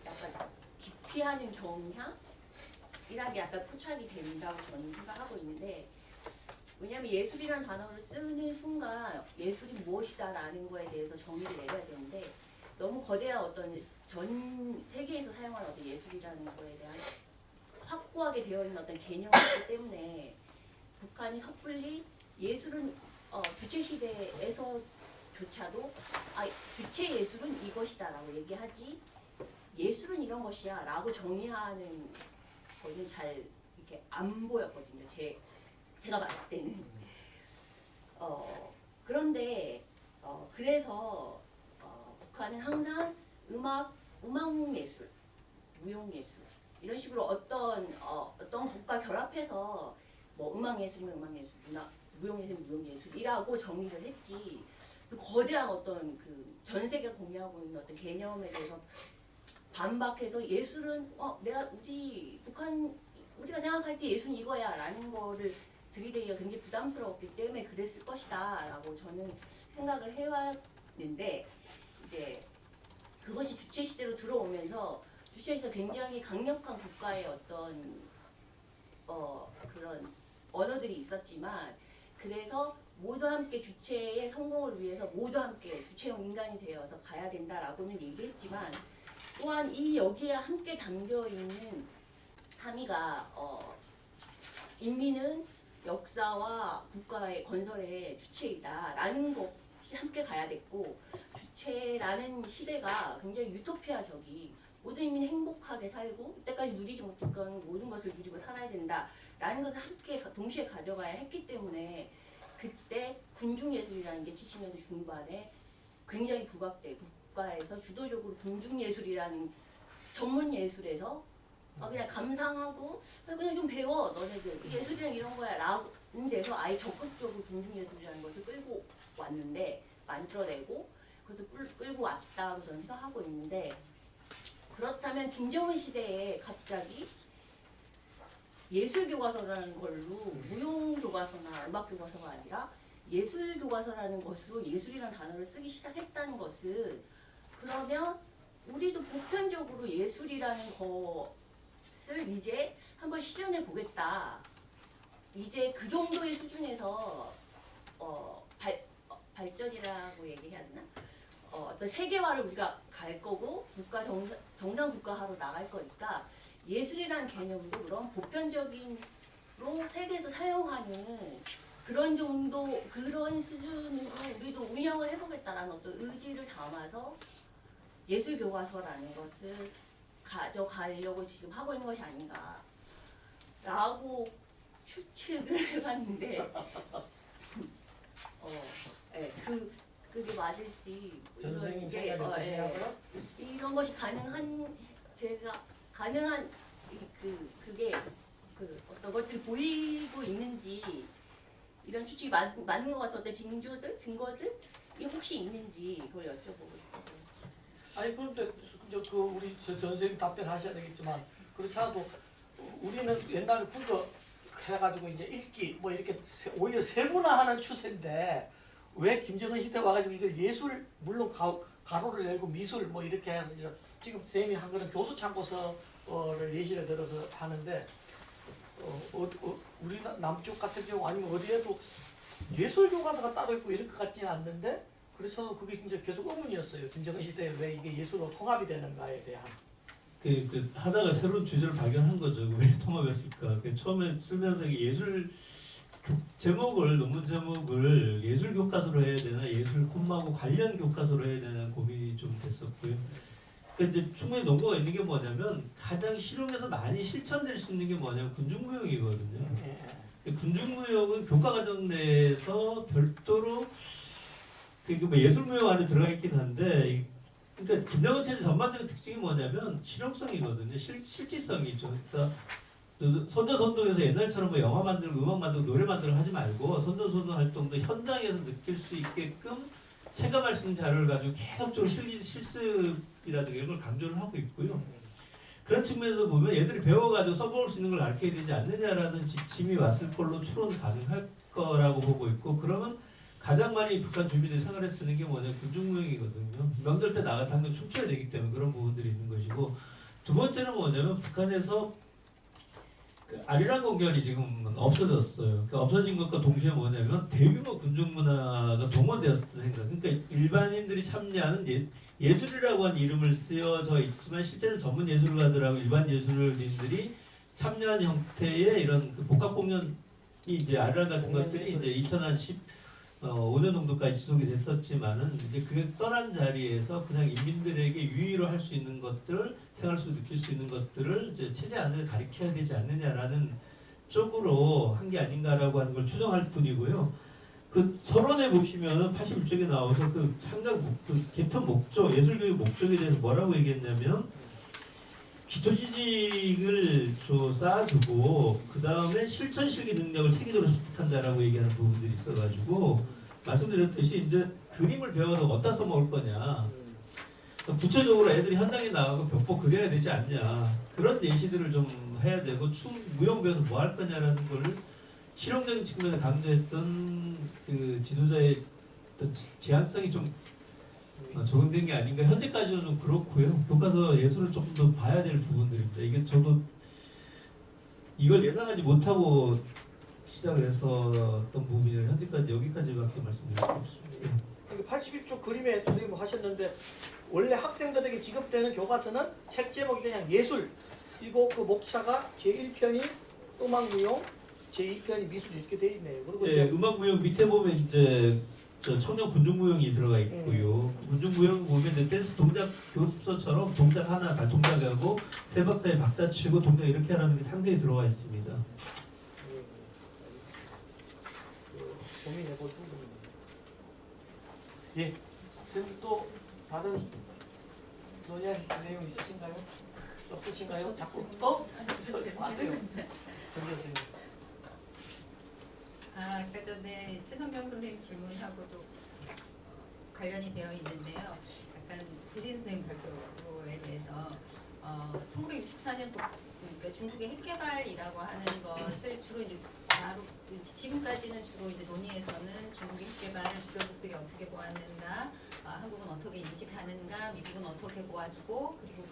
약간 기피하는 경향이라게 약간 포착이 된다고 저는 생각하고 있는데 왜냐하면 예술이라는 단어를 쓰는 순간 예술이 무엇이다라는 거에 대해서 정의를 내려야 되는데 너무 거대한 어떤 전 세계에서 사용하는 어떤 예술이라는 거에 대한 확고하게 되어 있는 어떤 개념이 있기 때문에 북한이 섣불리 예술은 주체 시대에서조차도 주체 예술은 이것이다라고 얘기하지 예술은 이런 것이야 라고 정의하는 거는 잘 이렇게 안 보였거든요. 제가 봤을 때는. 그런데 그래서 북한은 항상 음악 예술, 무용 예술 이런 식으로 어떤 것과 결합해서 뭐 음악 예술이면 음악 예술, 무용 예술이면 무용 예술이라고 정의를 했지. 그 거대한 어떤 그 전 세계가 공유하고 있는 어떤 개념에 대해서 반박해서 예술은 내가 우리가 생각할 때 예술은 이거야라는 거를 들이대기가 굉장히 부담스러웠기 때문에 그랬을 것이다라고 저는 생각을 해왔는데 이제 그것이 주체 시대로 들어오면서 주체 시대 굉장히 강력한 국가의 어떤 그런 언어들이 있었지만 그래서 모두 함께 주체의 성공을 위해서 모두 함께 주체형 인간이 되어서 가야 된다라고는 얘기했지만 또한 이 여기에 함께 담겨 있는 함의가 인민은 역사와 국가의 건설의 주체이다라는 것이 함께 가야 됐고 주체라는 시대가 굉장히 유토피아적이 모든 인민이 행복하게 살고 이때까지 누리지 못했던 모든 것을 누리고 살아야 된다라는 것을 함께 동시에 가져가야 했기 때문에 그때 군중예술이라는 게 70년대 중반에 굉장히 부각되고 국가에서 주도적으로 군중예술이라는 전문 예술에서 그냥 감상하고 그냥 좀 배워 너네들 예술이란 이런 거야 라는 데서 아예 적극적으로 군중예술이라는 것을 끌고 왔는데 만들어내고 그것도 끌고 왔다고 저는 생각하고 있는데 그렇다면 김정은 시대에 갑자기 예술교과서라는 걸로 무용교과서나 음악교과서가 아니라 예술교과서라는 것으로 예술이라는 단어를 쓰기 시작했다는 것은 그러면 우리도 보편적으로 예술이라는 것을 이제 한번 실현해 보겠다. 이제 그 정도의 수준에서 발전이라고 얘기해야 되나? 어떤 세계화를 우리가 갈 거고 국가 정상 국가화로 나갈 거니까 예술이라는 개념도 그런 보편적인로 세계에서 사용하는 그런 정도 그런 수준으로 우리도 운영을 해보겠다라는 어떤 의지를 담아서 예술 교과서라는 것을 가져가려고 지금 하고 있는 것이 아닌가라고 추측을 해봤는데 그게 맞을지 선생님 생각이 어떠시냐고요? 이런 것이 가능한 그게 어떤 것들이 보이고 있는지 이런 추측이 맞는 것 같은 어떤 증거들이 혹시 있는지 그걸 여쭤보고 싶어요. 아니 그런데 우리 전 선생님 답변하셔야 되겠지만 그렇지 않아도 우리는 옛날에 국어 해가지고 이제 읽기 뭐 이렇게 오히려 세분화하는 추세인데 왜 김정은 시대 와가지고 이걸 예술 물론 가로를 열고 미술 뭐 이렇게 해서 지금 쌤이 한 거는 교수 참고서를 예시를 들어서 하는데 우리 남쪽 같은 경우 아니면 어디에도 예술 교과서가 따로 있고 이럴 것 같지는 않는데 그래서 그게 이제 계속 의문이었어요. 김정은 시대에 왜 이게 예술로 통합이 되는가에 대한. 하다가 새로운 주제를 발견한 거죠. 왜 통합했을까? 처음에 쓰면서 예술 논문 제목을 예술 교과서로 해야 되나 예술 콤마하고 관련 교과서로 해야 되나 고민이 좀 됐었고요. 근데 충분히 논거가 있는 게 뭐냐면 가장 실용에서 많이 실천될 수 있는 게 뭐냐면 군중무용이거든요. 군중무용은 교과과정 내에서 별도로 뭐 예술무용 안에 들어가 있긴 한데 그러니까 김정은 체제 전반적인 특징이 뭐냐면 실용성이거든요. 실질성이죠. 그러니까 선전선동에서 옛날처럼 뭐 영화 만들고 음악 만들고 노래 만들고 하지 말고 선전선동 활동도 현장에서 느낄 수 있게끔 체감할 수 있는 자료를 가지고 계속적으로 실습이라든가 이런 걸 강조를 하고 있고요. 그런 측면에서 보면 얘들이 배워가지고 써볼 수 있는 걸 가르쳐야 되지 않느냐라는 지침이 왔을 걸로 추론 가능할 거라고 보고 있고 그러면 가장 많이 북한 주민들이 생활에 쓰는 게 뭐냐면 군중무용이거든요. 명절 때 나가 당장 춤춰야 되기 때문에 그런 부분들이 있는 것이고 두 번째는 뭐냐면 북한에서 아리랑 공연이 지금 없어졌어요. 없어진 것과 동시에 뭐냐면 대규모 군중문화가 동원되었다는 생각. 그러니까 일반인들이 참여하는 예술이라고 하는 이름을 쓰여져 있지만 실제는 전문 예술가들하고 일반 예술인들이 참여한 형태의 이런 복합 공연이 이제 아리랑 같은 것들이 이제 2015년 정도까지 지속이 됐었지만은 이제 그게 떠난 자리에서 그냥 인민들에게 유의로 할 수 있는 것들, 생활 속에 느낄 수 있는 것들을 이제 체제 안에서 가르쳐야 되지 않느냐라는 쪽으로 한 게 아닌가라고 하는 걸 추정할 뿐이고요. 그 서론에 보시면은 81쪽에 나와서 그 창작 개편 목적, 예술교육 목적에 대해서 뭐라고 얘기했냐면 기초지식을 쌓아두고 그 다음에 실천 실기 능력을 체계적으로 습득한다라고 얘기하는 부분들이 있어가지고 말씀드렸듯이 이제 그림을 배워서 어디다 써먹을 거냐. 구체적으로 애들이 현장에 나가고 벽보 그려야 되지 않냐 그런 예시들을 좀 해야 되고 무용부에서 뭐 할 거냐라는 걸 실용적인 측면에 강조했던 그 지도자의 어떤 제한성이 좀 적용된 게 아닌가 현재까지는 좀 그렇고요. 교과서 예술을 조금 더 봐야 될 부분들입니다. 이게 저도 이걸 예상하지 못하고 시작을 했었던 부분이라 현재까지 여기까지밖에 말씀드릴 수 없습니다. 81쪽 그림에 선생님 하셨는데 원래 학생들에게 지급되는 교과서는 책 제목이 그냥 예술 그리고 그 목차가 제1편이 음악무용 제2편이 미술 이렇게 돼 있네요. 그리고 예, 이제 음악무용 밑에 보면 이제 저 청년 군중무용이 들어가 있고요. 군중무용 보면 이제 댄스 동작 교습서처럼 동작 하나 발동작하고 세 박자에 박자 치고 동작 이렇게 하라는 게 상세히 들어가 있습니다. 고민해볼 부분입니다. 예, 선생님 또 다른 논의하실 내용 있으신가요? 없으신가요? 자꾸 하세요. 정재 선생님. 아까 전에 최선경 선생님 질문하고도 관련이 되어 있는데요. 약간 도진 선생님 발표에 대해서 1964년 그러니까 중국의 핵개발이라고 하는 것을 주로 이제 지금까지는 주로 이제 논의에서는 중국의 핵개발을 주변국들이 어떻게 보았는가, 한국은 어떻게 인식하는가, 미국은 어떻게 보아주고 그리고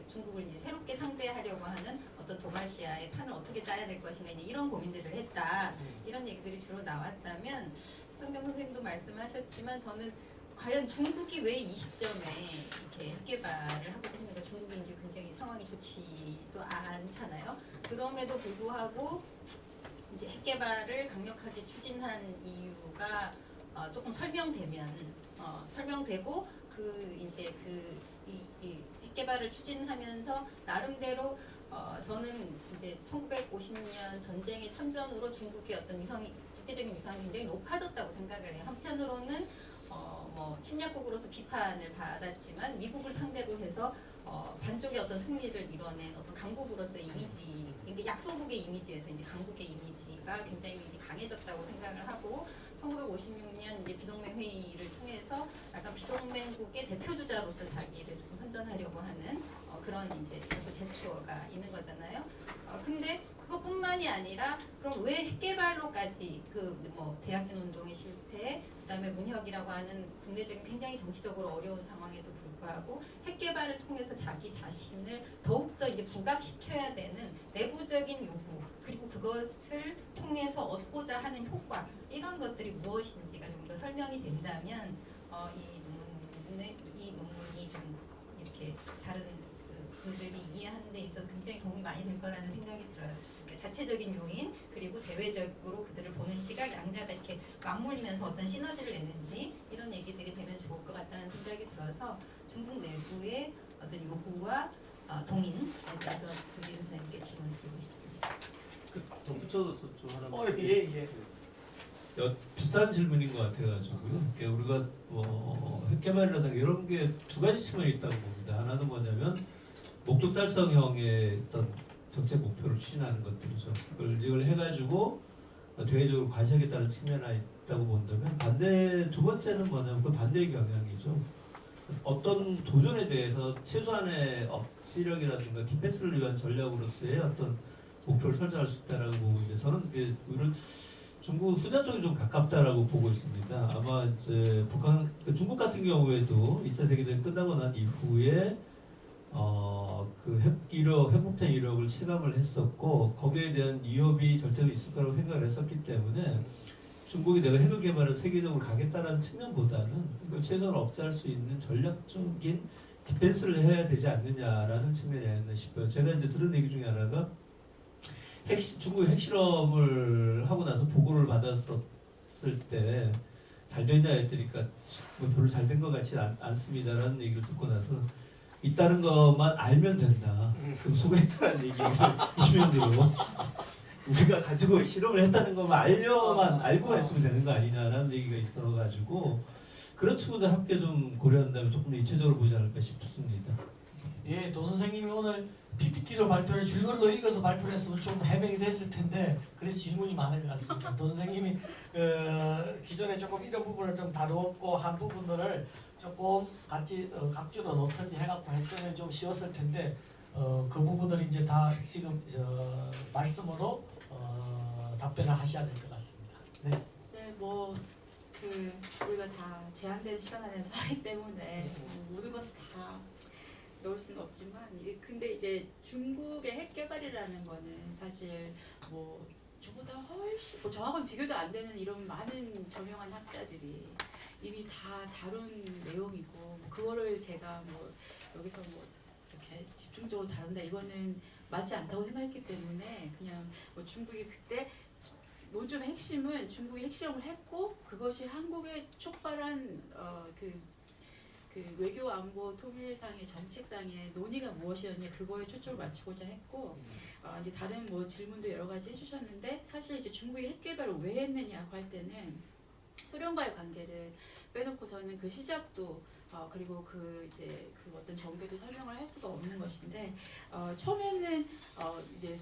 중국을 이제 새롭게 상대하려고 하는 어떤 동아시아의 판을 어떻게 짜야 될 것인가 이제 이런 고민들을 했다. 이런 얘기들이 주로 나왔다면 성경 선생님도 말씀하셨지만 저는 과연 중국이 왜 이 시점에 이렇게 핵개발을 하고자 했는가 중국이 이제 굉장히 상황이 좋지도 않잖아요. 그럼에도 불구하고 이제 핵개발을 강력하게 추진한 이유가 조금 설명되고 이 핵개발을 추진하면서 나름대로 저는 이제 1950년 전쟁의 참전으로 중국의 어떤 국제적인 위상이 굉장히 높아졌다고 생각을 해요. 한편으로는 침략국으로서 비판을 받았지만 미국을 상대로 해서 반쪽의 어떤 승리를 이뤄낸 어떤 강국으로서의 이미지, 그러니까 약소국의 이미지에서 이제 강국의 이미지가 굉장히 이제 강해졌다고 생각을 하고 1956년 이제 비동맹 회의를 통해서 약간 비동맹국의 대표주자로서 자기를 좀 선전하려고 하는 그런 이제 제스처가 있는 거잖아요. 근데 그것뿐만이 아니라 그럼 왜 핵개발로까지 대약진 운동의 실패, 그다음에 문혁이라고 하는 국내적인 굉장히 정치적으로 어려운 상황에도 불구하고 핵개발을 통해서 자기 자신을 더욱더 이제 부각시켜야 되는 내부적인 요구 그리고 그것을 통해서 얻고자 하는 효과 이런 것들이 무엇인지가 좀 더 설명이 된다면 이 논문이 좀 이렇게 다른 분들이 이해하는 데 있어서 굉장히 도움이 많이 될 거라는 생각이 들어요. 그러니까 자체적인 요인 그리고 대외적으로 그들을 보는 시각 양자가 이렇게 맞물리면서 어떤 시너지를 냈는지 이런 얘기들이 되면 좋을 것 같다는 생각이 들어서 중국 내부의 어떤 요구와 동인에 대해서 도진 선생님께 질문 드리고 싶습니다. 덧붙여서 좀 하나. 예. 비슷한 질문인 것 같아가지고요. 그러니까 우리가 핵개발이라든가 이런 게 두 가지 측면이 있다고 봅니다. 하나는 뭐냐면 목적 달성형의 어떤 정책 목표를 추진하는 것들이죠. 그걸 해가지고 대외적으로 과시하겠다는 측면이 있다고 본다면 두 번째는 뭐냐면 그 반대의 경향이죠. 어떤 도전에 대해서 최소한의 억지력이라든가 디펜스를 위한 전략으로서의 어떤 목표를 설정할 수 있다라고 보고 이제 저는 오히려 중국 후자 쪽이 좀 가깝다라고 보고 있습니다. 아마 이제 중국 같은 경우에도 2차 세계대전 끝나고 난 이후에 그 핵폭탄 이력을 체감을 했었고 거기에 대한 위협이 절대로 있을 거라고 생각을 했었기 때문에 중국이 내가 핵을 개발해서 세계적으로 가겠다라는 측면보다는 이걸 최소한 억제할 수 있는 전략적인 디펜스를 해야 되지 않느냐라는 측면이 아니었나 싶어요. 제가 이제 들은 얘기 중에 하나가 중국이 핵실험을 하고 나서 보고를 받았을 때 잘 됐냐 했더니까 별로 잘 된 것 같지 않습니다라는 얘기를 듣고 나서 있다는 것만 알면 된다. 그럼 수고했다는 얘기를 이면으로 우리가 가지고 실험을 했다는 것만 알고만 있으면 되는 거 아니냐라는 얘기가 있어가지고 그런 측면도 함께 좀 고려한다면 조금 더 입체적으로 보지 않을까 싶습니다. 예, 도 선생님이 오늘 PPT로 발표를 줄거리로 읽어서 발표를 했으면 좀 해명이 됐을 텐데 그래서 질문이 많은 것 같습니다. 도 선생님이 기존에 조금 이런 부분을 좀 다루었고 한 부분들을 좀 조금 같이 각주를 놓든지 해갖고 했으면 좀 쉬웠을 텐데 그 부분을 이제 다 지금 말씀으로 답변을 하셔야 될 것 같습니다. 네. 네, 뭐 우리가 다 제한된 시간 안에서 하기 때문에 모든 것을 다 넣을 수는 없지만 근데 이제 중국의 핵 개발이라는 거는 사실 뭐 저보다 훨씬 저하고는 비교도 안 되는 이런 많은 저명한 학자들이 이미 다 다룬 내용이고 뭐 그거를 제가 뭐 여기서 뭐 이렇게 집중적으로 다룬다 이거는 맞지 않다고 생각했기 때문에 그냥 뭐 중국이 그때 논점의 핵심은 중국이 핵실험을 했고 그것이 한국에 촉발한 그 외교 안보 통일상의 정책상의 논의가 무엇이었냐 그거에 초점을 맞추고자 했고 이제 다른 뭐 질문도 여러 가지 해주셨는데 사실 이제 중국이 핵 개발을 왜 했느냐고 할 때는 소련과의 관계를 빼놓고서는 그 시작도 그리고 이제 그 어떤 전개도 설명을 할 수가 없는 것인데 처음에는 이제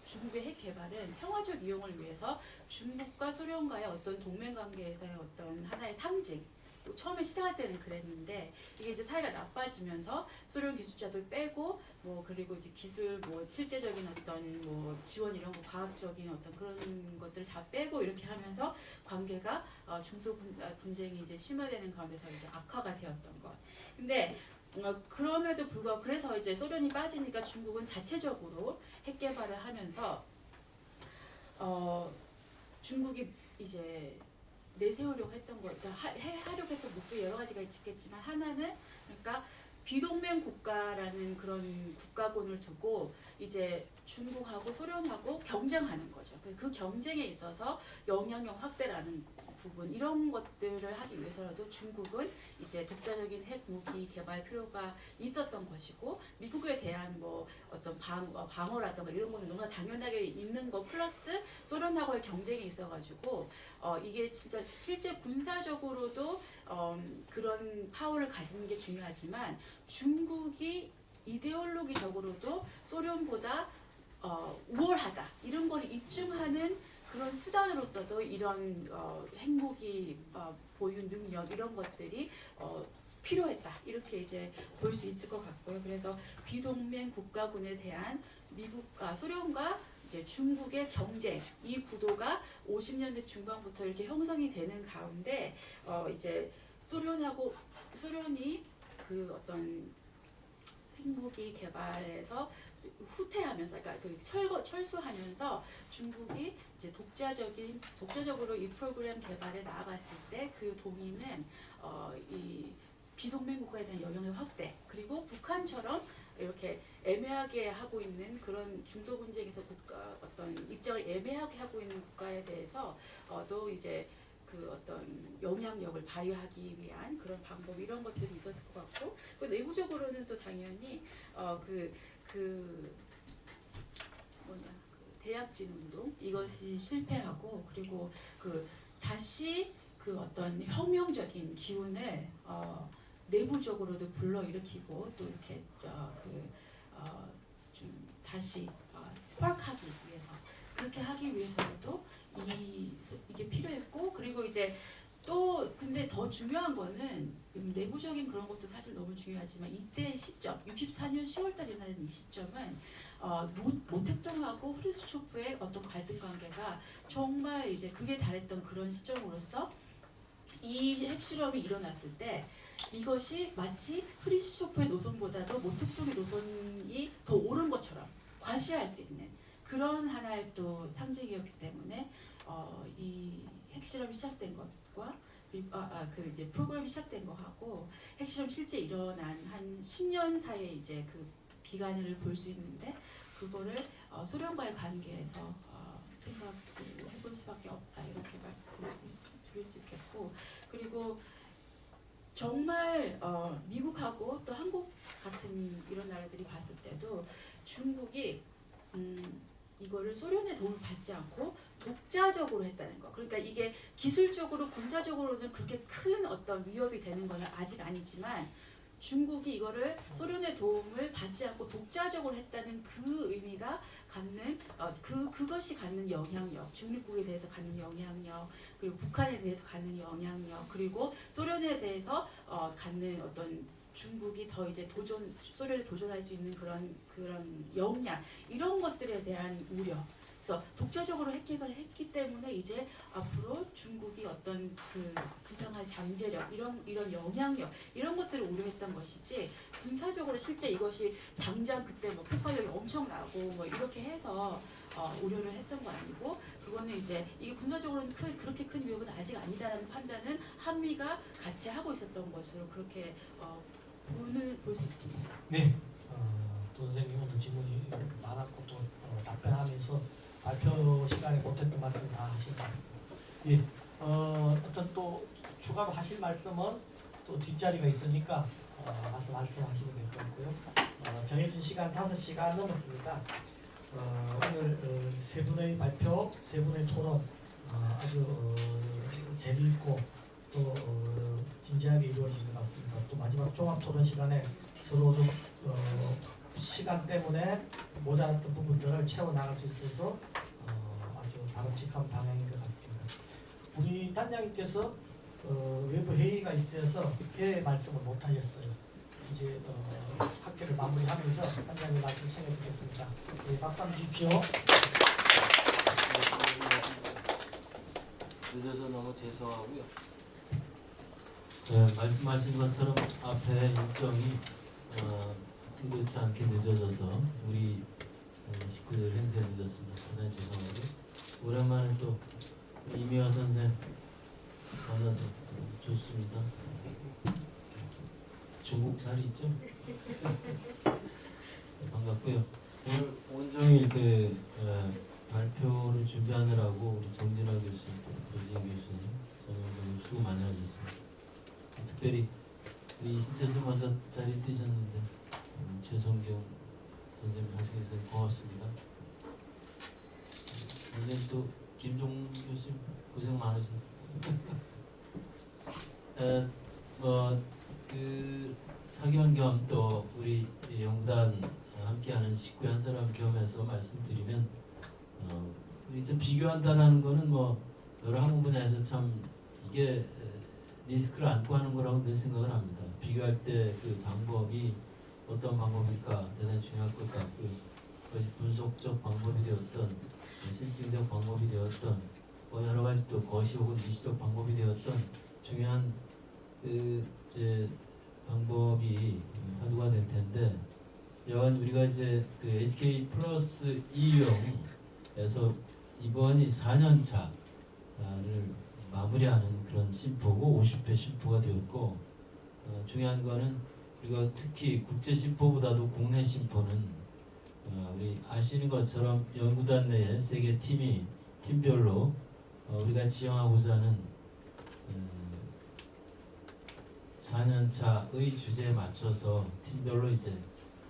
중국의 핵 개발은 평화적 이용을 위해서 중국과 소련과의 어떤 동맹 관계에서의 어떤 하나의 상징. 처음에 시작할 때는 그랬는데 이게 이제 사이가 나빠지면서 소련 기술자들 빼고 뭐 그리고 이제 기술 뭐 실제적인 어떤 뭐 지원 이런 거 과학적인 어떤 그런 것들 다 빼고 이렇게 하면서 관계가 중소 분쟁이 이제 심화되는 가운데서 이제 악화가 되었던 것. 근데 그럼에도 불구하고 그래서 이제 소련이 빠지니까 중국은 자체적으로 핵 개발을 하면서 중국이 이제 내세우려고 했던 거, 그러니까 하려고 했던 목표 여러 가지가 있겠지만 하나는 그러니까 비동맹 국가라는 그런 국가권을 두고 이제 중국하고 소련하고 경쟁하는 거죠. 그 경쟁에 있어서 영향력 확대라는 부분 이런 것들을 하기 위해서라도 중국은 이제 독자적인 핵 무기 개발 필요가 있었던 것이고 미국에 대한 뭐 어떤 방어라든가 이런 거는 너무나 당연하게 있는 거 플러스 소련하고의 경쟁이 있어가지고 이게 진짜 실제 군사적으로도 그런 파워를 가지는 게 중요하지만 중국이 이데올로기적으로도 소련보다 우월하다 이런 걸 입증하는 그런 수단으로서도 이런 핵무기 보유 능력 이런 것들이 필요했다 이렇게 이제 볼 수 있을 것 같고요. 그래서 비동맹 국가군에 대한 소련과 이제 중국의 경쟁 이 구도가 50년대 중반부터 이렇게 형성이 되는 가운데 이제 소련이 그 어떤 핵무기 개발에서 후퇴하면서 그러니까 철수하면서 중국이 이제 독자적으로 이 프로그램 개발에 나아갔을 때 그 동의는 이 비동맹 국가에 대한 영향의 확대 그리고 북한처럼 이렇게 애매하게 하고 있는 그런 중소 분쟁에서 어떤 입장을 애매하게 하고 있는 국가에 대해서 또 이제 그 어떤 영향력을 발휘하기 위한 그런 방법 이런 것들이 있었을 것 같고 그 내부적으로는 또 당연히 대약진 운동 이것이 실패하고 그리고 다시 그 어떤 혁명적인 기운을 내부적으로도 불러일으키고 또 이렇게 좀 다시 스파크하기 위해서 그렇게 하기 위해서도 이게 필요했고 그리고 이제 또 근데 더 중요한 거는 내부적인 그런 것도 사실 너무 중요하지만 이때 시점 64년 10월달이라는 이 시점은 모택동하고 후르츠초프의 어떤 갈등 관계가 정말 이제 극에 달했던 그런 시점으로서 이 핵실험이 일어났을 때 이것이 마치 후르츠초프의 노선보다도 모택동의 노선이 더 옳은 것처럼 과시할 수 있는 그런 하나의 또 상징이었기 때문에 이 핵실험이 시작된 것과 그 이제 프로그램이 시작된 거하고 핵실험 실제 일어난 한 10년 사이에 이제 그 기간을 볼 수 있는데 그거를 소련과의 관계에서 생각을 해볼 수밖에 없다 이렇게 말씀드릴 수 있겠고 그리고 정말 미국하고 또 한국 같은 이런 나라들이 봤을 때도 중국이 이거를 소련의 도움을 받지 않고 독자적으로 했다는 거. 그러니까 이게 기술적으로 군사적으로는 그렇게 큰 어떤 위협이 되는 건 아직 아니지만 중국이 이거를 소련의 도움을 받지 않고 독자적으로 했다는 그 의미가 갖는 그것이 갖는 영향력, 중립국에 대해서 갖는 영향력, 그리고 북한에 대해서 갖는 영향력, 그리고 소련에 대해서 갖는 어떤 중국이 더 이제 소련에 도전할 수 있는 그런 역량, 이런 것들에 대한 우려. 그래서 독자적으로 핵개발을 했기 때문에 이제 앞으로 중국이 어떤 그 부상할 잠재력, 이런 영향력, 이런 것들을 우려했던 것이지, 군사적으로 실제 이것이 당장 그때 뭐 폭발력이 엄청나고 뭐 이렇게 해서 우려를 했던 건 아니고, 그거는 이제 이게 군사적으로는 그렇게 큰 위협은 아직 아니다라는 판단은 한미가 같이 하고 있었던 것으로 그렇게 볼 수 있습니다. 네. 또 선생님 오늘 질문이 많았고 또 답변하면서 발표 시간에 못했던 말씀 다 하신 것 같습니다. 예. 어떤 또 추가로 하실 말씀은 또 뒷자리가 있으니까 가서 말씀하시면 될 것 같고요. 정해진 시간 5시간 넘었습니다. 오늘 세 분의 발표, 세 분의 토론 아주 재미있고 또 진지하게 이루어진 것 같습니다. 또 마지막 종합 토론 시간에 서로 좀 시간 때문에 모자랐던 부분들을 채워 나갈 수 있어서 아주 바람직한 방향인 것 같습니다. 우리 단장님께서 외부 회의가 있어서 회 말씀을 못 하셨어요. 이제 학회를 마무리하면서 단장님 말씀 챙겨드리겠습니다. 네, 박수 한번 주십시오. 늦어서 너무 죄송하고요. 네, 말씀하신 것처럼 앞에 일정이 그렇지 않게 늦어져서 우리 식구들 행사에 늦었습니다. 대단히 죄송하고, 오랜만에 또 이미화 선생 만나서 좋습니다. 중국 잘 있죠? 반갑고요. 오늘 온종일 발표를 준비하느라고 우리 정진아 교수, 조진 교수님, 저는 수고 많이 하셨습니다. 특별히 우리 이신철 먼저 자리 뜨셨는데 최성경 선생님 하시면서 고맙습니다. 선생님 또 김종 교수님 고생 많으셨습니다. 그 사견 겸 또 우리 연구단 함께하는 식구 한 사람 겸해서 말씀드리면 우리 좀 비교한다라는 거는 뭐 여러 학문 분야에서 참 이게 리스크를 안고 하는 거라고 늘 생각을 합니다. 비교할 때 그 방법이 어떤 방법일까 대단히 중요할 것 같고, 그것이 분석적 방법이 되었던 실증적 방법이 되었던 여러 가지 또 거시 혹은 미시적 방법이 되었던 중요한 이제 방법이 화두가 될 텐데, 여간 우리가 이제 그 HK 플러스 이용에서 이번이 4년차를 마무리하는 그런 심포고 50회 심포가 되었고, 중요한 거는 우리가 특히 국제 심포보다도 국내 심포는 우리 아시는 것처럼 연구단 내에 세계 팀별로 우리가 지향하고자 하는 4년차의 주제에 맞춰서 팀별로 이제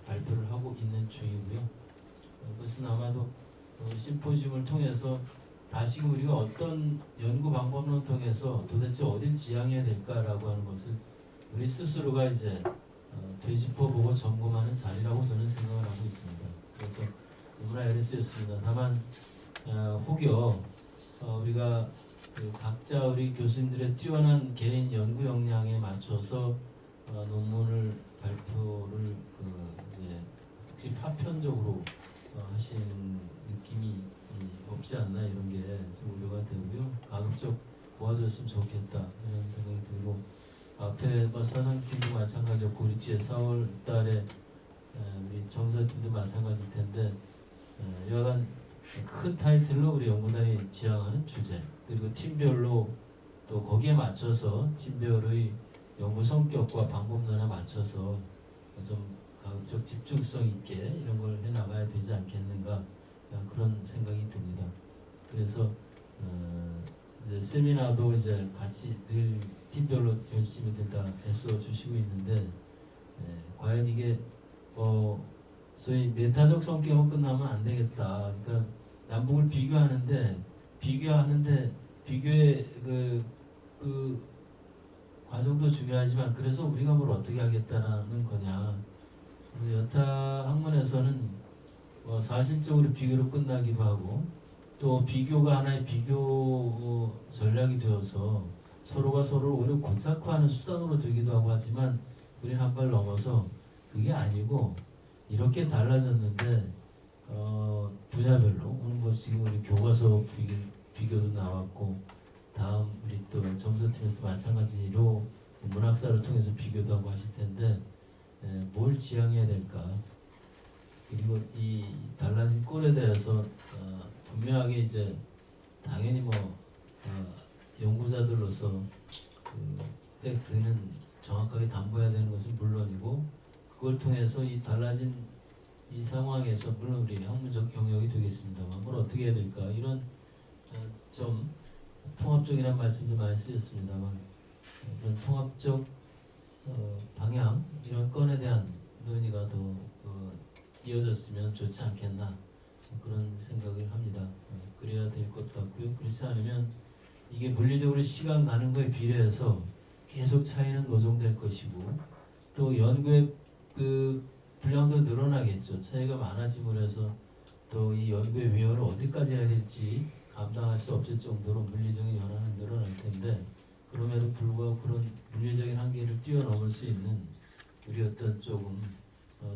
발표를 하고 있는 중이고요. 그것은 아마도 심포지움을 통해서 다시 우리가 어떤 연구 방법론을 통해서 도대체 어딜 지향해야 될까라고 하는 것을 우리 스스로가 이제 되짚어보고 점검하는 자리라고 저는 생각을 하고 있습니다. 그래서 너무나 애를 쓰였습니다. 다만 혹여 우리가 각자 우리 교수님들의 뛰어난 개인 연구 역량에 맞춰서 논문을 발표를 이제 혹시 파편적으로 하시는 느낌이 없지 않나, 이런 게 좀 우려가 되고요. 가급적 도와줬으면 좋겠다 이런 생각이 들고, 앞에 사장팀도 마찬가지였고 우리 뒤에 4월 달에 우리 정사팀도 마찬가지일 텐데, 여간 큰 타이틀로 우리 연구단이 지향하는 주제, 그리고 팀별로 또 거기에 맞춰서 팀별의 연구 성격과 방법론에 맞춰서 좀 가급적 집중성 있게 이런 걸 해나가야 되지 않겠는가, 그런 생각이 듭니다. 그래서 이제 세미나도 이제 같이 늘 팀별로 열심히들 다 애써 주시고 있는데, 과연 이게 소위 메타적 성격만 끝나면 안 되겠다. 그러니까 남북을 비교하는데 비교의 그 과정도 중요하지만 그래서 우리가 뭘 어떻게 하겠다는 거냐. 여타 학문에서는 사실적으로 비교로 끝나기도 하고 또 비교가 하나의 비교 전략이 되어서 서로가 서로를 오히려 곤삭화하는 수단으로 되기도 하고 하지만 우리는 한 발 넘어서 그게 아니고 이렇게 달라졌는데 분야별로 오늘 뭐 지금 우리 교과서 비교도 나왔고 다음 우리 또 점수팀에서 마찬가지로 문학사를 통해서 비교도 하고 하실 텐데 뭘 지향해야 될까 그리고 이 달라진 꼴에 대해서 분명하게 이제 당연히 뭐 연구자들로서 팩트는 정확하게 담보해야 되는 것은 물론이고 그걸 통해서 이 달라진 이 상황에서 물론 우리 학문적 영역이 되겠습니다만 뭘 어떻게 해야 될까 이런 좀 통합적이라는 말씀도 많이 쓰였습니다만 그런 통합적 방향 이런 건에 대한 논의가 더 이어졌으면 좋지 않겠나 그런 생각을 합니다. 그래야 될 것 같고요. 그렇지 않으면 이게 물리적으로 시간 가는 거에 비례해서 계속 차이는 노정될 것이고 또 연구의 그 분량도 늘어나겠죠. 차이가 많아짐으로 해서 또 이 연구의 위원을 어디까지 해야 될지 감당할 수 없을 정도로 물리적인 연화는 늘어날 텐데 그럼에도 불구하고 그런 물리적인 한계를 뛰어넘을 수 있는 우리 어떤 조금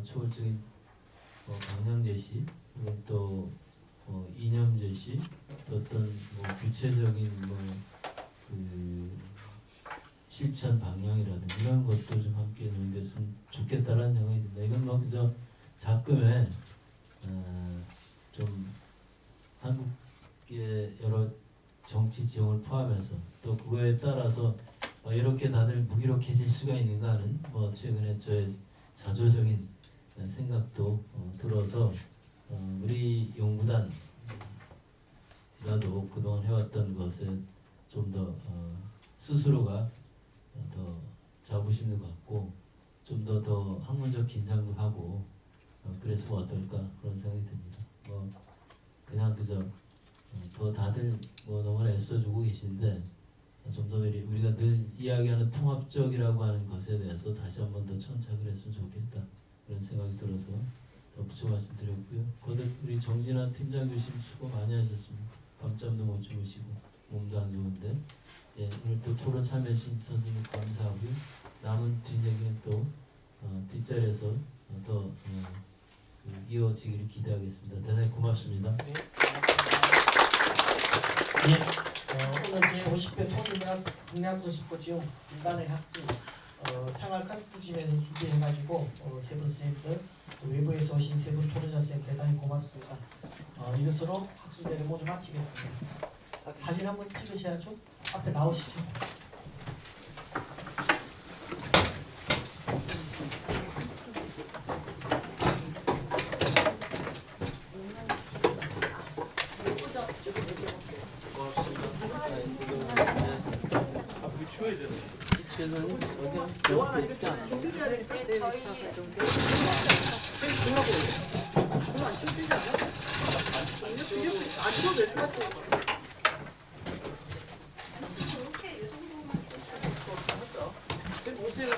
초월적인 방향 제시 또 이념 제시 또 어떤 뭐 구체적인 그 실천 방향이라든지 이런 것도 좀 함께 논의됐으면 좋겠다라는 생각이 듭니다. 이건 뭐 그저 작금에 좀 한국의 여러 정치 지형을 포함해서 또 그거에 따라서 이렇게 다들 무기력해질 수가 있는가 하는 뭐 최근에 저의 자조적인 생각도 들어서 우리 연구단이라도 그동안 해왔던 것에 좀 더 스스로가 더 자부심도 갖고 좀 더 학문적 긴장도 하고 그래서 뭐 어떨까 그런 생각이 듭니다. 뭐 그냥 그저 더 다들 뭐 너무나 애써주고 계신데 좀 더 우리가 늘 이야기하는 통합적이라고 하는 것에 대해서 다시 한 번 더 천착을 했으면 좋겠다 그런 생각이 들어서 붙여 말씀드렸고요. 거듭 우리 정진아 팀장 교수님 수고 많이 하셨습니다. 밤잠도 못 주무시고 몸도 안 좋은데 오늘 또 토론 참여해주신 선생님 감사하고요. 남은 뒷얘기는 또 뒷자리에서 더 이어지기를 기대하겠습니다. 대단히 고맙습니다. 네. 오늘 제50회 통일문학소 19지용 인간의 학지 생활 칸투짐에서 준비해가지고 세 분 선생님들 외부에서 오신 세 분 토론자 선생님 대단히 고맙습니다. 이것으로 학술대를 모두 마치겠습니다. 사진 한번 찍으셔야죠. 앞에 나오시죠. 최선이 요하나 이거 준비해야 되니까 저희 안 쳐도 될 것 같아요. 이렇게 이 정도만 오세요.